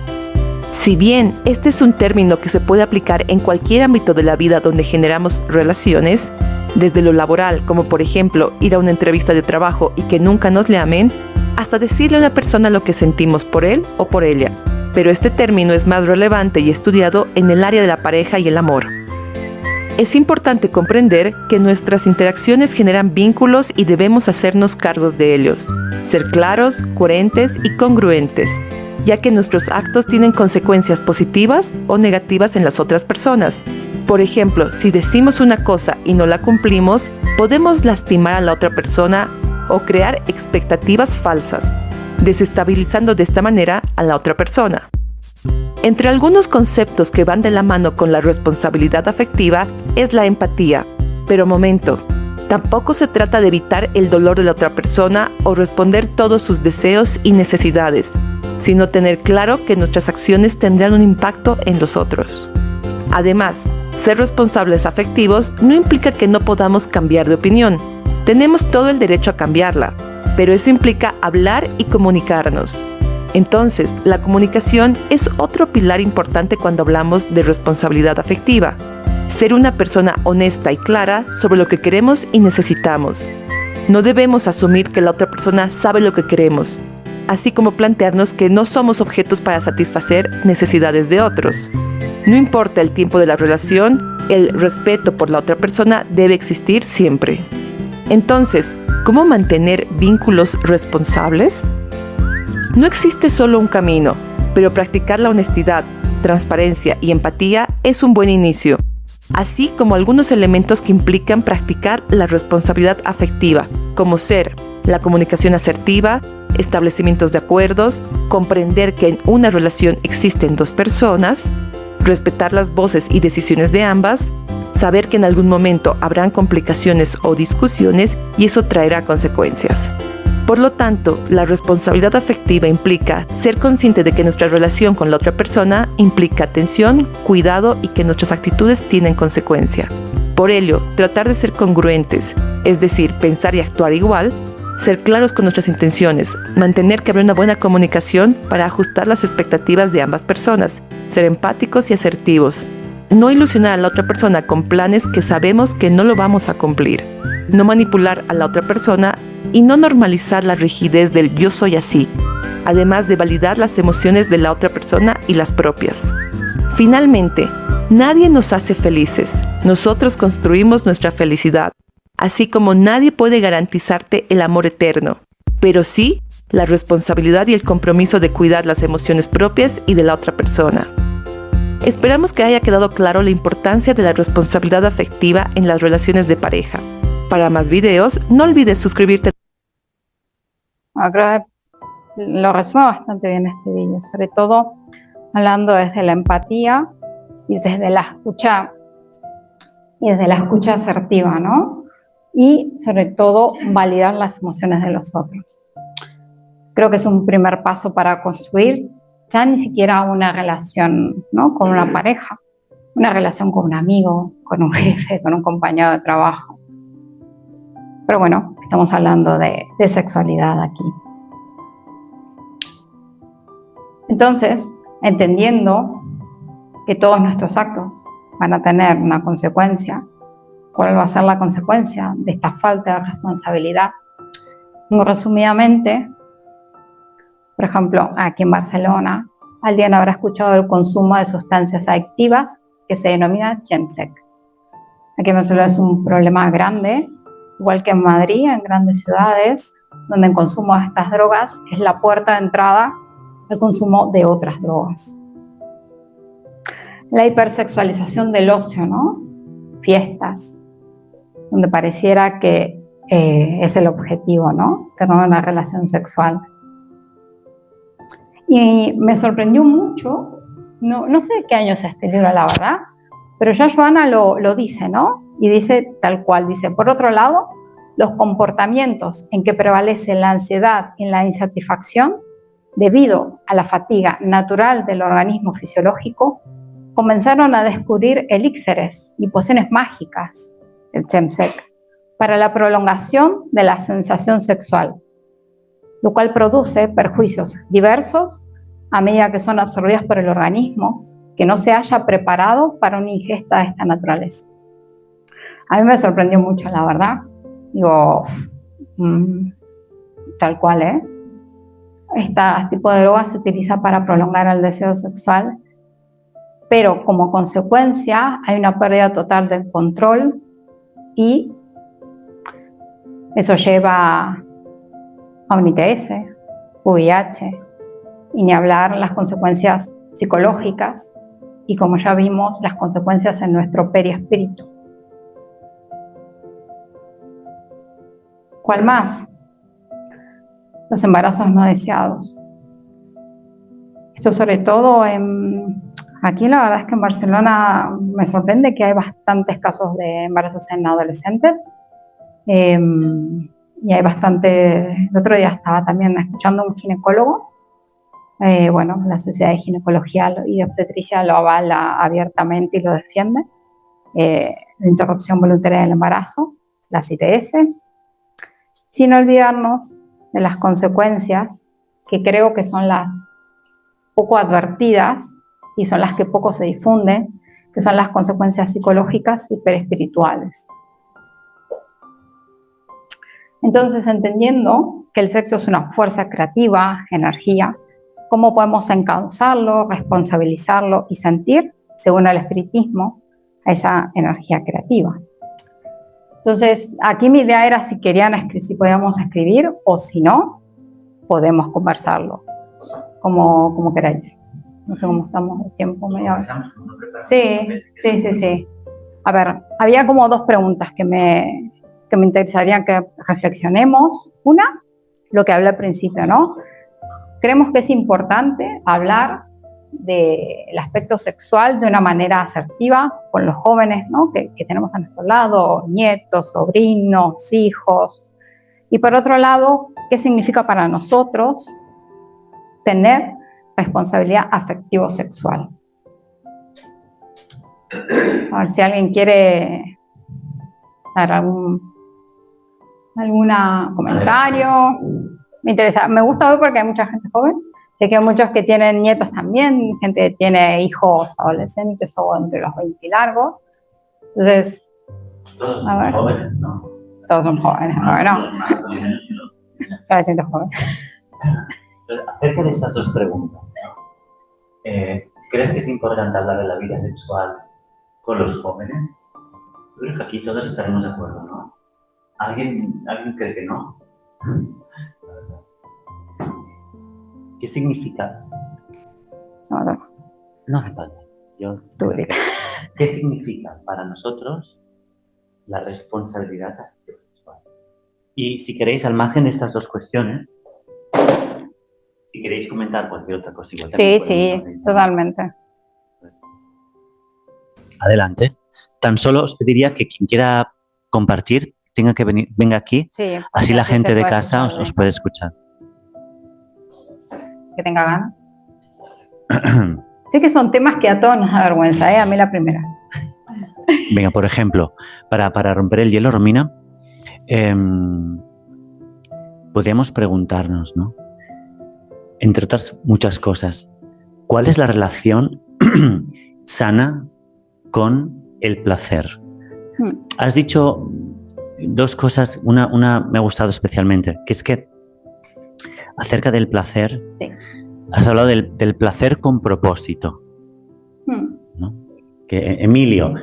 Si bien este es un término que se puede aplicar en cualquier ámbito de la vida donde generamos relaciones, desde lo laboral, como por ejemplo ir a una entrevista de trabajo y que nunca nos llamen, hasta decirle a una persona lo que sentimos por él o por ella. Pero este término es más relevante y estudiado en el área de la pareja y el amor. Es importante comprender que nuestras interacciones generan vínculos y debemos hacernos cargos de ellos, ser claros, coherentes y congruentes, ya que nuestros actos tienen consecuencias positivas o negativas en las otras personas. Por ejemplo, si decimos una cosa y no la cumplimos, podemos lastimar a la otra persona o crear expectativas falsas, desestabilizando de esta manera a la otra persona. Entre algunos conceptos que van de la mano con la responsabilidad afectiva es la empatía. Pero momento, tampoco se trata de evitar el dolor de la otra persona o responder todos sus deseos y necesidades, sino tener claro que nuestras acciones tendrán un impacto en los otros. Además, ser responsables afectivos no implica que no podamos cambiar de opinión. Tenemos todo el derecho a cambiarla, pero eso implica hablar y comunicarnos. Entonces, la comunicación es otro pilar importante cuando hablamos de responsabilidad afectiva. Ser una persona honesta y clara sobre lo que queremos y necesitamos. No debemos asumir que la otra persona sabe lo que queremos, así como plantearnos que no somos objetos para satisfacer necesidades de otros. No importa el tiempo de la relación, el respeto por la otra persona debe existir siempre. Entonces, ¿cómo mantener vínculos responsables? No existe solo un camino, pero practicar la honestidad, transparencia y empatía es un buen inicio, así como algunos elementos que implican practicar la responsabilidad afectiva, como ser la comunicación asertiva, establecimientos de acuerdos, comprender que en una relación existen dos personas, respetar las voces y decisiones de ambas, saber que en algún momento habrán complicaciones o discusiones y eso traerá consecuencias. Por lo tanto, la responsabilidad afectiva implica ser consciente de que nuestra relación con la otra persona implica atención, cuidado y que nuestras actitudes tienen consecuencia. Por ello, tratar de ser congruentes, es decir, pensar y actuar igual, ser claros con nuestras intenciones, mantener que habrá una buena comunicación para ajustar las expectativas de ambas personas, ser empáticos y asertivos, no ilusionar a la otra persona con planes que sabemos que no lo vamos a cumplir, no manipular a la otra persona y no normalizar la rigidez del yo soy así, además de validar las emociones de la otra persona y las propias. Finalmente, nadie nos hace felices, nosotros construimos nuestra felicidad, así como nadie puede garantizarte el amor eterno, pero sí la responsabilidad y el compromiso de cuidar las emociones propias y de la otra persona. Esperamos que haya quedado claro la importancia de la responsabilidad afectiva en las relaciones de pareja. Para más videos, no olvides suscribirte. Creo que lo resume bastante bien este video, sobre todo hablando desde la empatía y desde la escucha asertiva, ¿no? Y sobre todo validar las emociones de los otros. Creo que es un primer paso para construir ya ni siquiera una relación, ¿no?, con una pareja, una relación con un amigo, con un jefe, con un compañero de trabajo. Pero bueno, estamos hablando de sexualidad aquí. Entonces, entendiendo que todos nuestros actos van a tener una consecuencia, ¿cuál va a ser la consecuencia de esta falta de responsabilidad? Muy resumidamente, por ejemplo, aquí en Barcelona, alguien habrá escuchado el consumo de sustancias adictivas que se denomina chemsex. Aquí en Barcelona es un problema grande, igual que en Madrid, en grandes ciudades, donde el consumo de estas drogas es la puerta de entrada al consumo de otras drogas. La hipersexualización del ocio, ¿no? Fiestas, donde pareciera que es el objetivo, ¿no?, tener una relación sexual. Y me sorprendió mucho, no sé de qué año es este libro, la verdad, pero ya Joana lo dice, ¿no? Y dice tal cual, dice, por otro lado, los comportamientos en que prevalece la ansiedad y la insatisfacción, debido a la fatiga natural del organismo fisiológico, comenzaron a descubrir elixires y pociones mágicas, el chemsex, para la prolongación de la sensación sexual, lo cual produce perjuicios diversos a medida que son absorbidas por el organismo que no se haya preparado para una ingesta de esta naturaleza. A mí me sorprendió mucho, la verdad. Digo, tal cual, ¿eh? Este tipo de droga se utiliza para prolongar el deseo sexual, pero como consecuencia hay una pérdida total del control y eso lleva a un ITS, VIH, y ni hablar las consecuencias psicológicas y, como ya vimos, las consecuencias en nuestro perispíritu. ¿Cuál más? Los embarazos no deseados. Esto sobre todo aquí la verdad es que en Barcelona me sorprende que hay bastantes casos de embarazos en adolescentes. Y hay bastante. El otro día estaba también escuchando a un ginecólogo. Bueno, la Sociedad de Ginecología y de Obstetricia lo avala abiertamente y lo defiende. La interrupción voluntaria del embarazo, las ITS, sin olvidarnos de las consecuencias que creo que son las poco advertidas y son las que poco se difunden, que son las consecuencias psicológicas y perespirituales. Entonces, entendiendo que el sexo es una fuerza creativa, energía, ¿cómo podemos encauzarlo, responsabilizarlo y sentir, según el espiritismo, a esa energía creativa? Entonces, aquí mi idea era si podíamos escribir o si no, podemos conversarlo, como queráis. No sé cómo estamos de tiempo, media hora. Sí. A ver, había como dos preguntas que que me interesaría que reflexionemos. Una, lo que hablé al principio, ¿no? Creemos que es importante hablar del aspecto sexual de una manera asertiva con los jóvenes, ¿no? que tenemos a nuestro lado, nietos, sobrinos, hijos. Y por otro lado, ¿qué significa para nosotros tener responsabilidad afectivo-sexual? A ver si alguien quiere dar algún comentario. Me interesa, me gusta ver porque hay mucha gente joven. Sé que hay muchos que tienen nietos también, gente que tiene hijos adolescentes o entre los 20 y largos. Entonces, Todos a ver. somos jóvenes, ¿no? Todos son jóvenes, bueno, yo me siento joven. Acerca de estas dos preguntas, ¿crees que es importante hablar de la vida sexual con los jóvenes? Yo creo que aquí todos estaremos de acuerdo, ¿no? ¿Alguien cree que no? ¿Qué significa? No hace falta. Tú dirás. ¿Qué significa para nosotros la responsabilidad sexual? Y si queréis, al margen de estas dos cuestiones, si queréis comentar cualquier otra cosa igual. Sí, totalmente. Adelante. Tan solo os pediría que quien quiera compartir tenga que venga aquí, Sí, así la gente de puede casa escuchar os puede escuchar. que tenga ganas. Sí que son temas que a todos nos da vergüenza, a mí la primera. Venga, por ejemplo, para romper el hielo, Romina, podríamos preguntarnos, ¿no? Entre otras muchas cosas, ¿cuál es la relación sana con el placer? Has dicho dos cosas, una me ha gustado especialmente, que es que acerca del placer, Sí. has hablado del placer con propósito, ¿no? Que Emilio,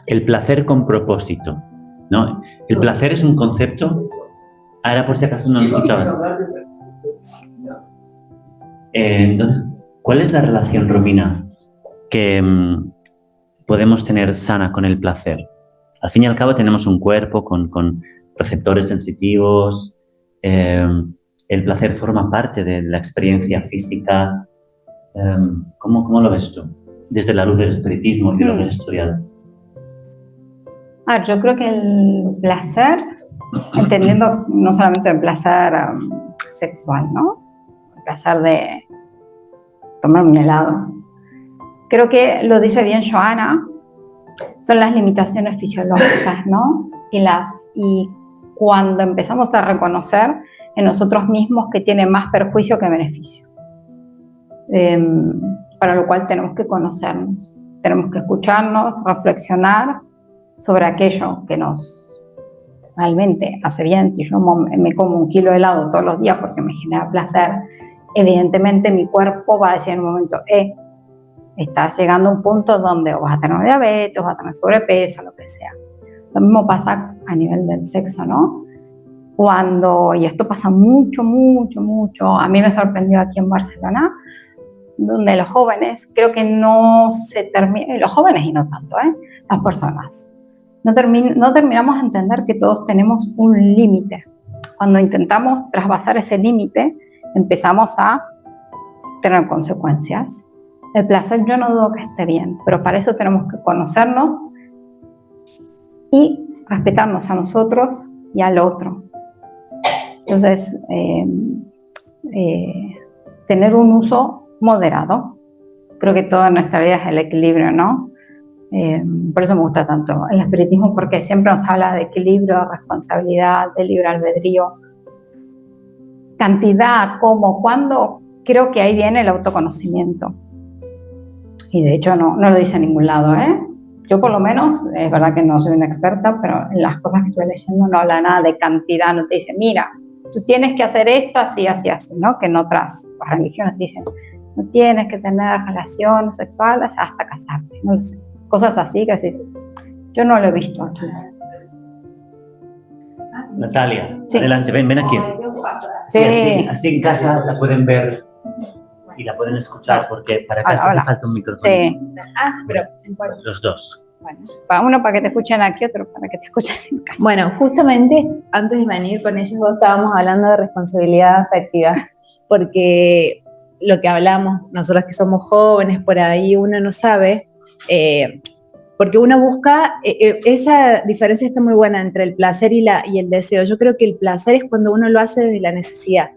el placer con propósito, ¿no? El placer es un concepto. Ahora por si acaso no lo escuchabas. Entonces, ¿cuál es la relación, Romina, que podemos tener sana con el placer? Al fin y al cabo tenemos un cuerpo con receptores sensitivos. El placer forma parte de la experiencia física. ¿Cómo lo ves tú? Desde la luz del espiritismo y de lo que has estudiado. Yo creo que el placer, entendiendo no solamente el placer sexual, ¿no? El placer de tomar un helado. Creo que lo dice bien Joana, son las limitaciones fisiológicas, ¿no? Y cuando empezamos a reconocer en nosotros mismos que tiene más perjuicio que beneficio. Para lo cual tenemos que conocernos, tenemos que escucharnos, reflexionar sobre aquello que nos realmente hace bien. Si yo me como 1 kilo de helado todos los días porque me genera placer, evidentemente mi cuerpo va a decir en un momento, estás llegando a un punto donde o vas a tener diabetes, o vas a tener sobrepeso, lo que sea. Lo mismo pasa a nivel del sexo, ¿no? Y esto pasa mucho, a mí me sorprendió aquí en Barcelona, donde los jóvenes, creo que no se terminan, los jóvenes y no tanto, las personas, no terminamos de entender que todos tenemos un límite. Cuando intentamos trasvasar ese límite, empezamos a tener consecuencias. El placer yo no dudo que esté bien, pero para eso tenemos que conocernos y respetarnos a nosotros y al otro. Entonces, tener un uso moderado. Creo que toda nuestra vida es el equilibrio, ¿no? Por eso me gusta tanto el espiritismo, porque siempre nos habla de equilibrio, responsabilidad, de libre albedrío. Cantidad, cómo, cuándo, creo que ahí viene el autoconocimiento. Y de hecho no lo dice en ningún lado, Yo por lo menos, es verdad que no soy una experta, pero en las cosas que estoy leyendo no habla nada de cantidad, no te dice, mira, tú tienes que hacer esto así, ¿no? Que en otras religiones dicen, no tienes que tener relaciones sexuales hasta casarte, no lo sé. Cosas así que así, yo no lo he visto aquí. Natalia, Sí. adelante, ven aquí. Sí. Así en casa la pueden ver y la pueden escuchar, porque para casa hace falta un micrófono. Sí. Pero los dos. Bueno, uno para que te escuchen aquí, otro para que te escuchen en casa. Bueno, justamente antes de venir con ellos vos estábamos hablando de responsabilidad afectiva, porque lo que hablamos, nosotros que somos jóvenes, por ahí uno no sabe, porque uno busca, esa diferencia está muy buena entre el placer y el deseo. Yo creo que el placer es cuando uno lo hace desde la necesidad,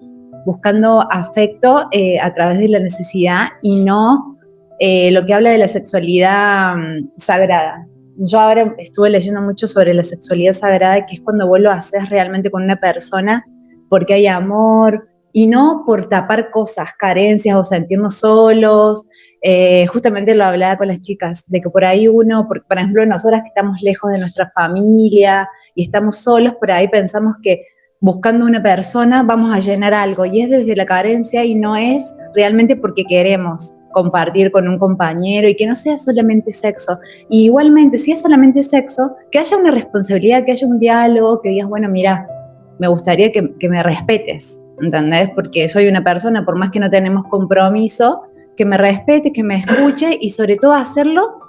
buscando afecto a través de la necesidad y no lo que habla de la sexualidad sagrada. Yo ahora estuve leyendo mucho sobre la sexualidad sagrada, que es cuando vos lo haces realmente con una persona porque hay amor y no por tapar cosas, carencias o sentirnos solos. Justamente lo hablaba con las chicas, de que por ahí uno, por ejemplo, nosotras que estamos lejos de nuestra familia y estamos solos, por ahí pensamos que buscando una persona vamos a llenar algo, y es desde la carencia y no es realmente porque queremos compartir con un compañero y que no sea solamente sexo. Y igualmente, si es solamente sexo, que haya una responsabilidad, que haya un diálogo, que digas, bueno, mira, me gustaría que me respetes, ¿entendés? Porque soy una persona, por más que no tenemos compromiso, que me respete, que me escuche y sobre todo hacerlo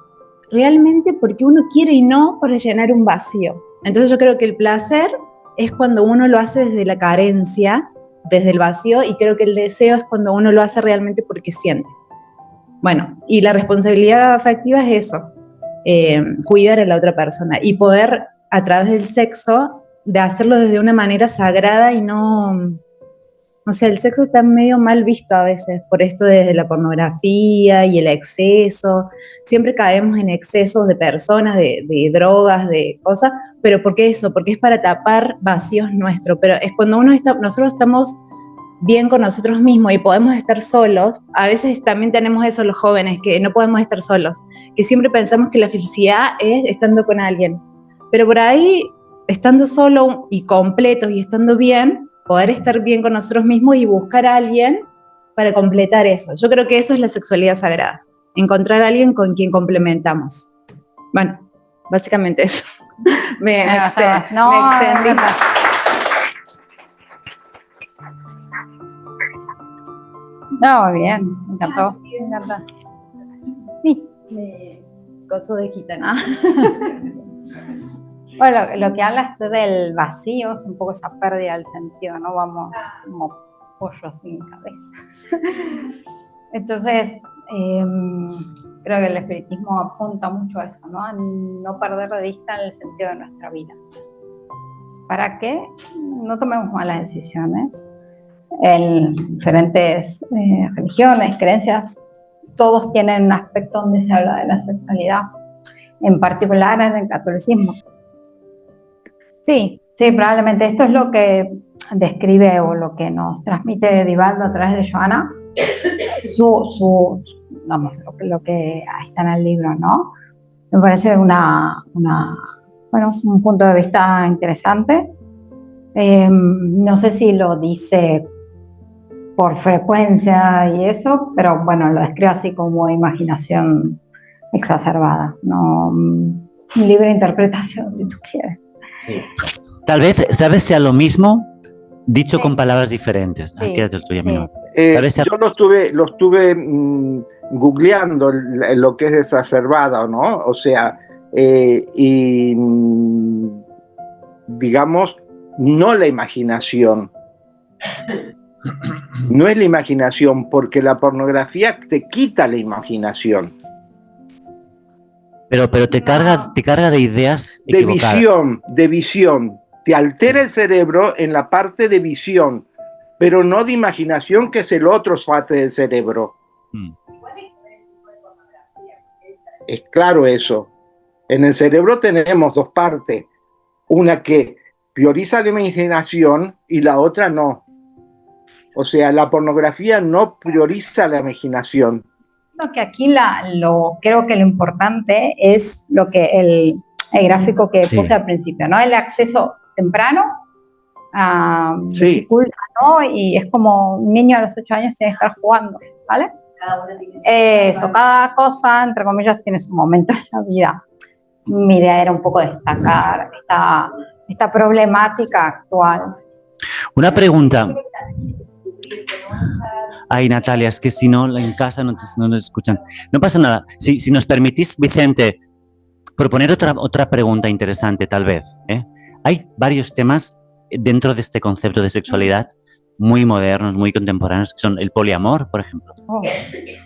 realmente porque uno quiere y no para llenar un vacío. Entonces yo creo que el placer es cuando uno lo hace desde la carencia, desde el vacío, y creo que el deseo es cuando uno lo hace realmente porque siente. Bueno, y la responsabilidad afectiva es eso, cuidar a la otra persona y poder a través del sexo de hacerlo desde una manera sagrada y no... O sea, el sexo está medio mal visto a veces, por esto desde la pornografía y el exceso. Siempre caemos en excesos de personas, de drogas, de cosas, pero ¿por qué eso? Porque es para tapar vacíos nuestros, pero es cuando nosotros estamos bien con nosotros mismos y podemos estar solos. A veces también tenemos eso los jóvenes, que no podemos estar solos, que siempre pensamos que la felicidad es estando con alguien, pero por ahí, estando solo y completos y estando bien, poder estar bien con nosotros mismos y buscar a alguien para completar eso. Yo creo que eso es la sexualidad sagrada, encontrar a alguien con quien complementamos. Bueno, básicamente eso. Me extendí. No, bien, me encantó. Me encanta. Sí. Gozo de gitana. Bueno, lo que hablas del vacío es un poco esa pérdida del sentido, ¿no? Vamos como pollos sin cabeza. Entonces, creo que el espiritismo apunta mucho a eso, ¿no? A no perder de vista el sentido de nuestra vida. Para que no tomemos malas decisiones. En diferentes religiones, creencias, todos tienen un aspecto donde se habla de la sexualidad, en particular en el catolicismo. Sí, probablemente esto es lo que describe o lo que nos transmite Divaldo a través de Johanna, vamos, lo que está en el libro, ¿no? Me parece un punto de vista interesante. No sé si lo dice por frecuencia y eso, pero bueno, lo describe así como imaginación exacerbada, no libre interpretación, si tú quieres. Sí. Tal vez sea lo mismo dicho con palabras diferentes. Sí. Quédate el tuyo, yo lo estuve googleando lo que es exacerbada, ¿no? O sea, digamos, no la imaginación. No es la imaginación, porque la pornografía te quita la imaginación. Pero te carga de ideas equivocadas. De visión. Te altera el cerebro en la parte de visión, pero no de imaginación, que es el otro parte del cerebro. Es claro eso. En el cerebro tenemos dos partes. Una que prioriza la imaginación y la otra no. O sea, la pornografía no prioriza la imaginación. Que aquí creo que lo importante es lo que el gráfico que puse al principio, ¿no? El acceso temprano dificulta, ¿no? Y es como un niño a los 8 años se deja jugando, ¿vale? Cada cosa, entre comillas, tiene su momento en la vida. Mi idea era un poco destacar esta problemática actual. Una pregunta. Ay, Natalia, es que si no, en casa no nos escuchan. No pasa nada. Si nos permitís, Vicente, proponer otra pregunta interesante, tal vez. Hay varios temas dentro de este concepto de sexualidad muy modernos, muy contemporáneos, que son el poliamor, por ejemplo.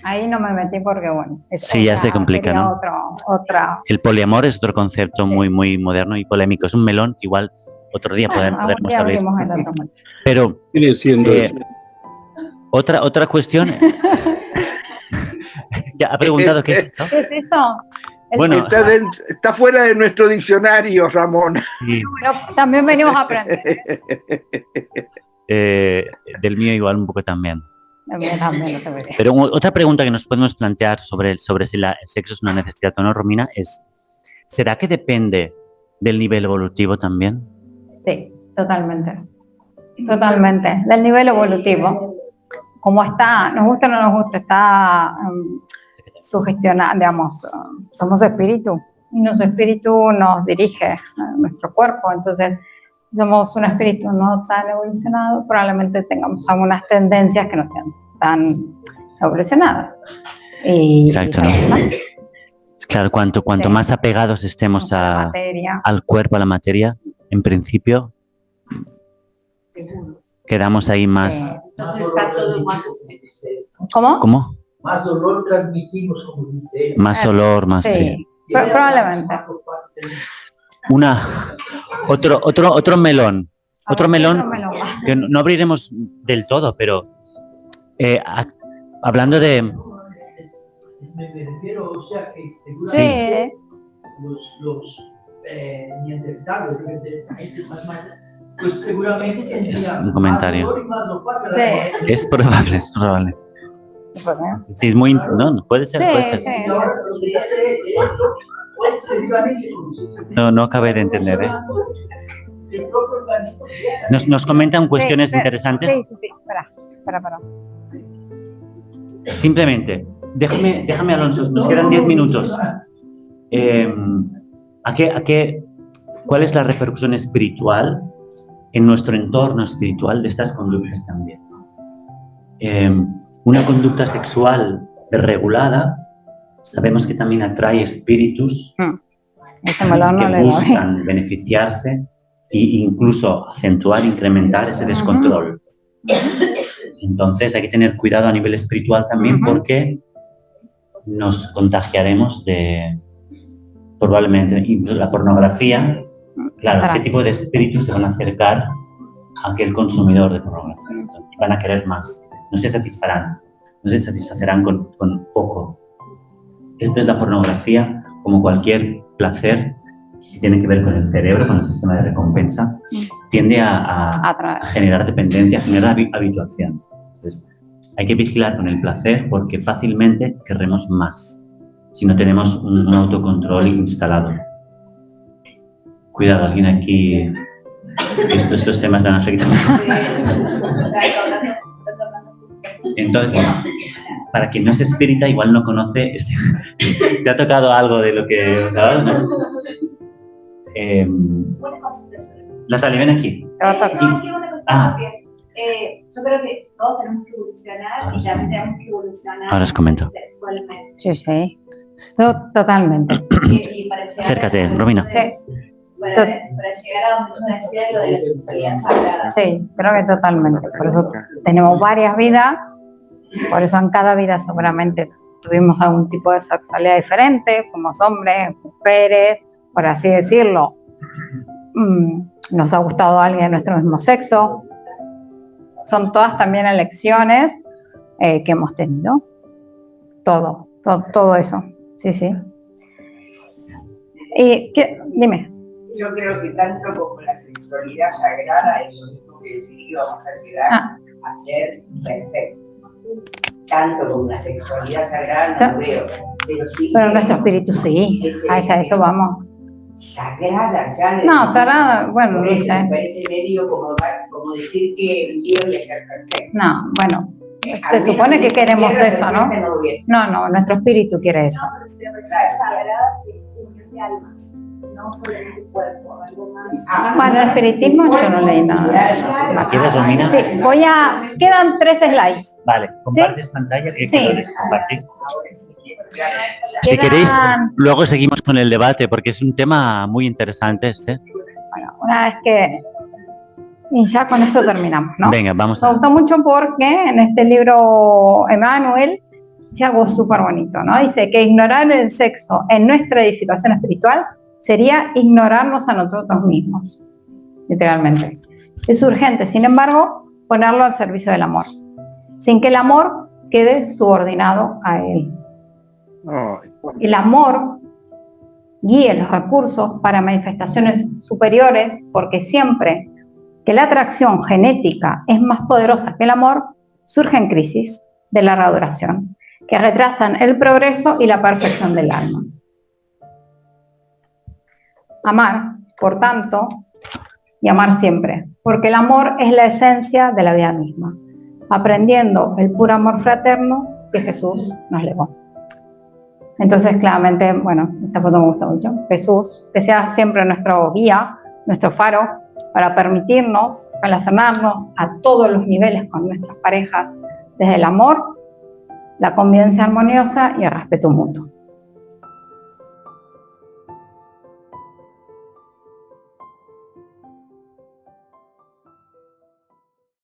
Ahí no me metí porque, bueno, sí, ya se complica, ¿no? Otra. El poliamor es otro concepto muy, muy moderno y polémico. Es un melón que igual otro día podremos abrir. Pero otra cuestión. Ya ha preguntado qué es esto. ¿Qué es eso? Bueno, está fuera de nuestro diccionario, Ramón. Sí. Bueno, también venimos a aprender. Del mío igual un poco también. También no te veré. Pero otra pregunta que nos podemos plantear sobre si el sexo es una necesidad o no, Romina, es ¿será que depende del nivel evolutivo también? Sí, totalmente. Totalmente. Del nivel evolutivo. Como está, nos gusta o no nos gusta, está sugestionado, digamos, somos espíritu y nuestro espíritu nos dirige a nuestro cuerpo. Entonces, si somos un espíritu no tan evolucionado, probablemente tengamos algunas tendencias que no sean tan evolucionadas. Exacto, ¿no? Claro, cuanto más apegados estemos al cuerpo, a la materia, en principio, quedamos ahí más. Entonces está todo más. ¿Cómo? Más olor transmitimos, como dice él. Más olor, más. Sí, probablemente. Otro melón. Otro melón que no abriremos del todo, pero hablando de. Me refiero, o sea, que sí. Los neandertales, pues seguramente tendrían un comentario. Más olor y más olfato. Sí. Es probable, es probable. Sí, es muy. No, puede ser, puede ser. No acabé de entender, ¿eh? Nos comentan cuestiones interesantes. Sí. Espera. Simplemente, déjame, Alonso, nos quedan 10 minutos. ¿Cuál es la repercusión espiritual en nuestro entorno espiritual de estas conductas también? Una conducta sexual regulada, sabemos que también atrae espíritus que buscan beneficiarse e incluso acentuar, incrementar ese descontrol. Entonces hay que tener cuidado a nivel espiritual también porque nos contagiaremos de, probablemente, incluso la pornografía. Claro, ¿qué tipo de espíritus se van a acercar a aquel consumidor de pornografía? Y van a querer más. No se satisfacerán con poco. Esto es la pornografía, como cualquier placer que tiene que ver con el cerebro, con el sistema de recompensa, tiende a generar dependencia, a generar habituación. Entonces, hay que vigilar con el placer porque fácilmente querremos más si no tenemos un autocontrol instalado. Cuidado, alguien aquí... Estos temas van a afectar. Entonces, bueno, para quien no es espírita, igual no conoce... ¿Te ha tocado algo de lo que os ha dado? ¿No? Natalia, ven aquí. Yo creo que todos tenemos que evolucionar y también tenemos que evolucionar ahora os comento. sexualmente. Sí. Totalmente. Y para llegar acércate, Romina. Para llegar a donde tú decías lo de la sexualidad sagrada. Sí, creo que totalmente. Por eso tenemos varias vidas, por eso en cada vida seguramente tuvimos algún tipo de sexualidad diferente, fuimos hombres, mujeres, por así decirlo. Nos ha gustado alguien de nuestro mismo sexo. Son todas también elecciones que hemos tenido. Todo eso. Sí. Dime. Yo creo que tanto como la sexualidad sagrada, eso mismo que decir, íbamos a llegar a ser perfectos. Tanto como la sexualidad sagrada no lo veo. Pero nuestro espíritu sí, a eso vamos. Sagrada, ya. No, sagrada, bueno, no sé. Me parece medio como decir que vivieron y ser perfecto. No, bueno, se supone que queremos eso, ¿no? No, nuestro espíritu quiere eso. No, pero sexualidad sagrada es unión de almas. No solamente el cuerpo, algo más. Bueno, el espiritismo yo no leí nada. ¿Quieres, Romina? Sí, quedan 3 slides. Vale, ¿compartes pantalla? ¿Qué quieres compartir? Si queréis, luego seguimos con el debate, porque es un tema muy interesante este. Bueno, una vez que... Y ya con esto terminamos, ¿no? Venga, vamos Me gustó mucho porque en este libro Emmanuel dice algo súper bonito, ¿no? Dice que ignorar el sexo en nuestra edificación espiritual sería ignorarnos a nosotros mismos, literalmente. Es urgente, sin embargo, ponerlo al servicio del amor, sin que el amor quede subordinado a él. El amor guíe los recursos para manifestaciones superiores, porque siempre que la atracción genética es más poderosa que el amor, surgen crisis de larga duración que retrasan el progreso y la perfección del alma. Amar, por tanto, y amar siempre, porque el amor es la esencia de la vida misma, aprendiendo el puro amor fraterno que Jesús nos legó. Entonces, claramente, bueno, esta foto me gusta mucho. Jesús, que sea siempre nuestro guía, nuestro faro, para permitirnos relacionarnos a todos los niveles con nuestras parejas, desde el amor, la convivencia armoniosa y el respeto mutuo.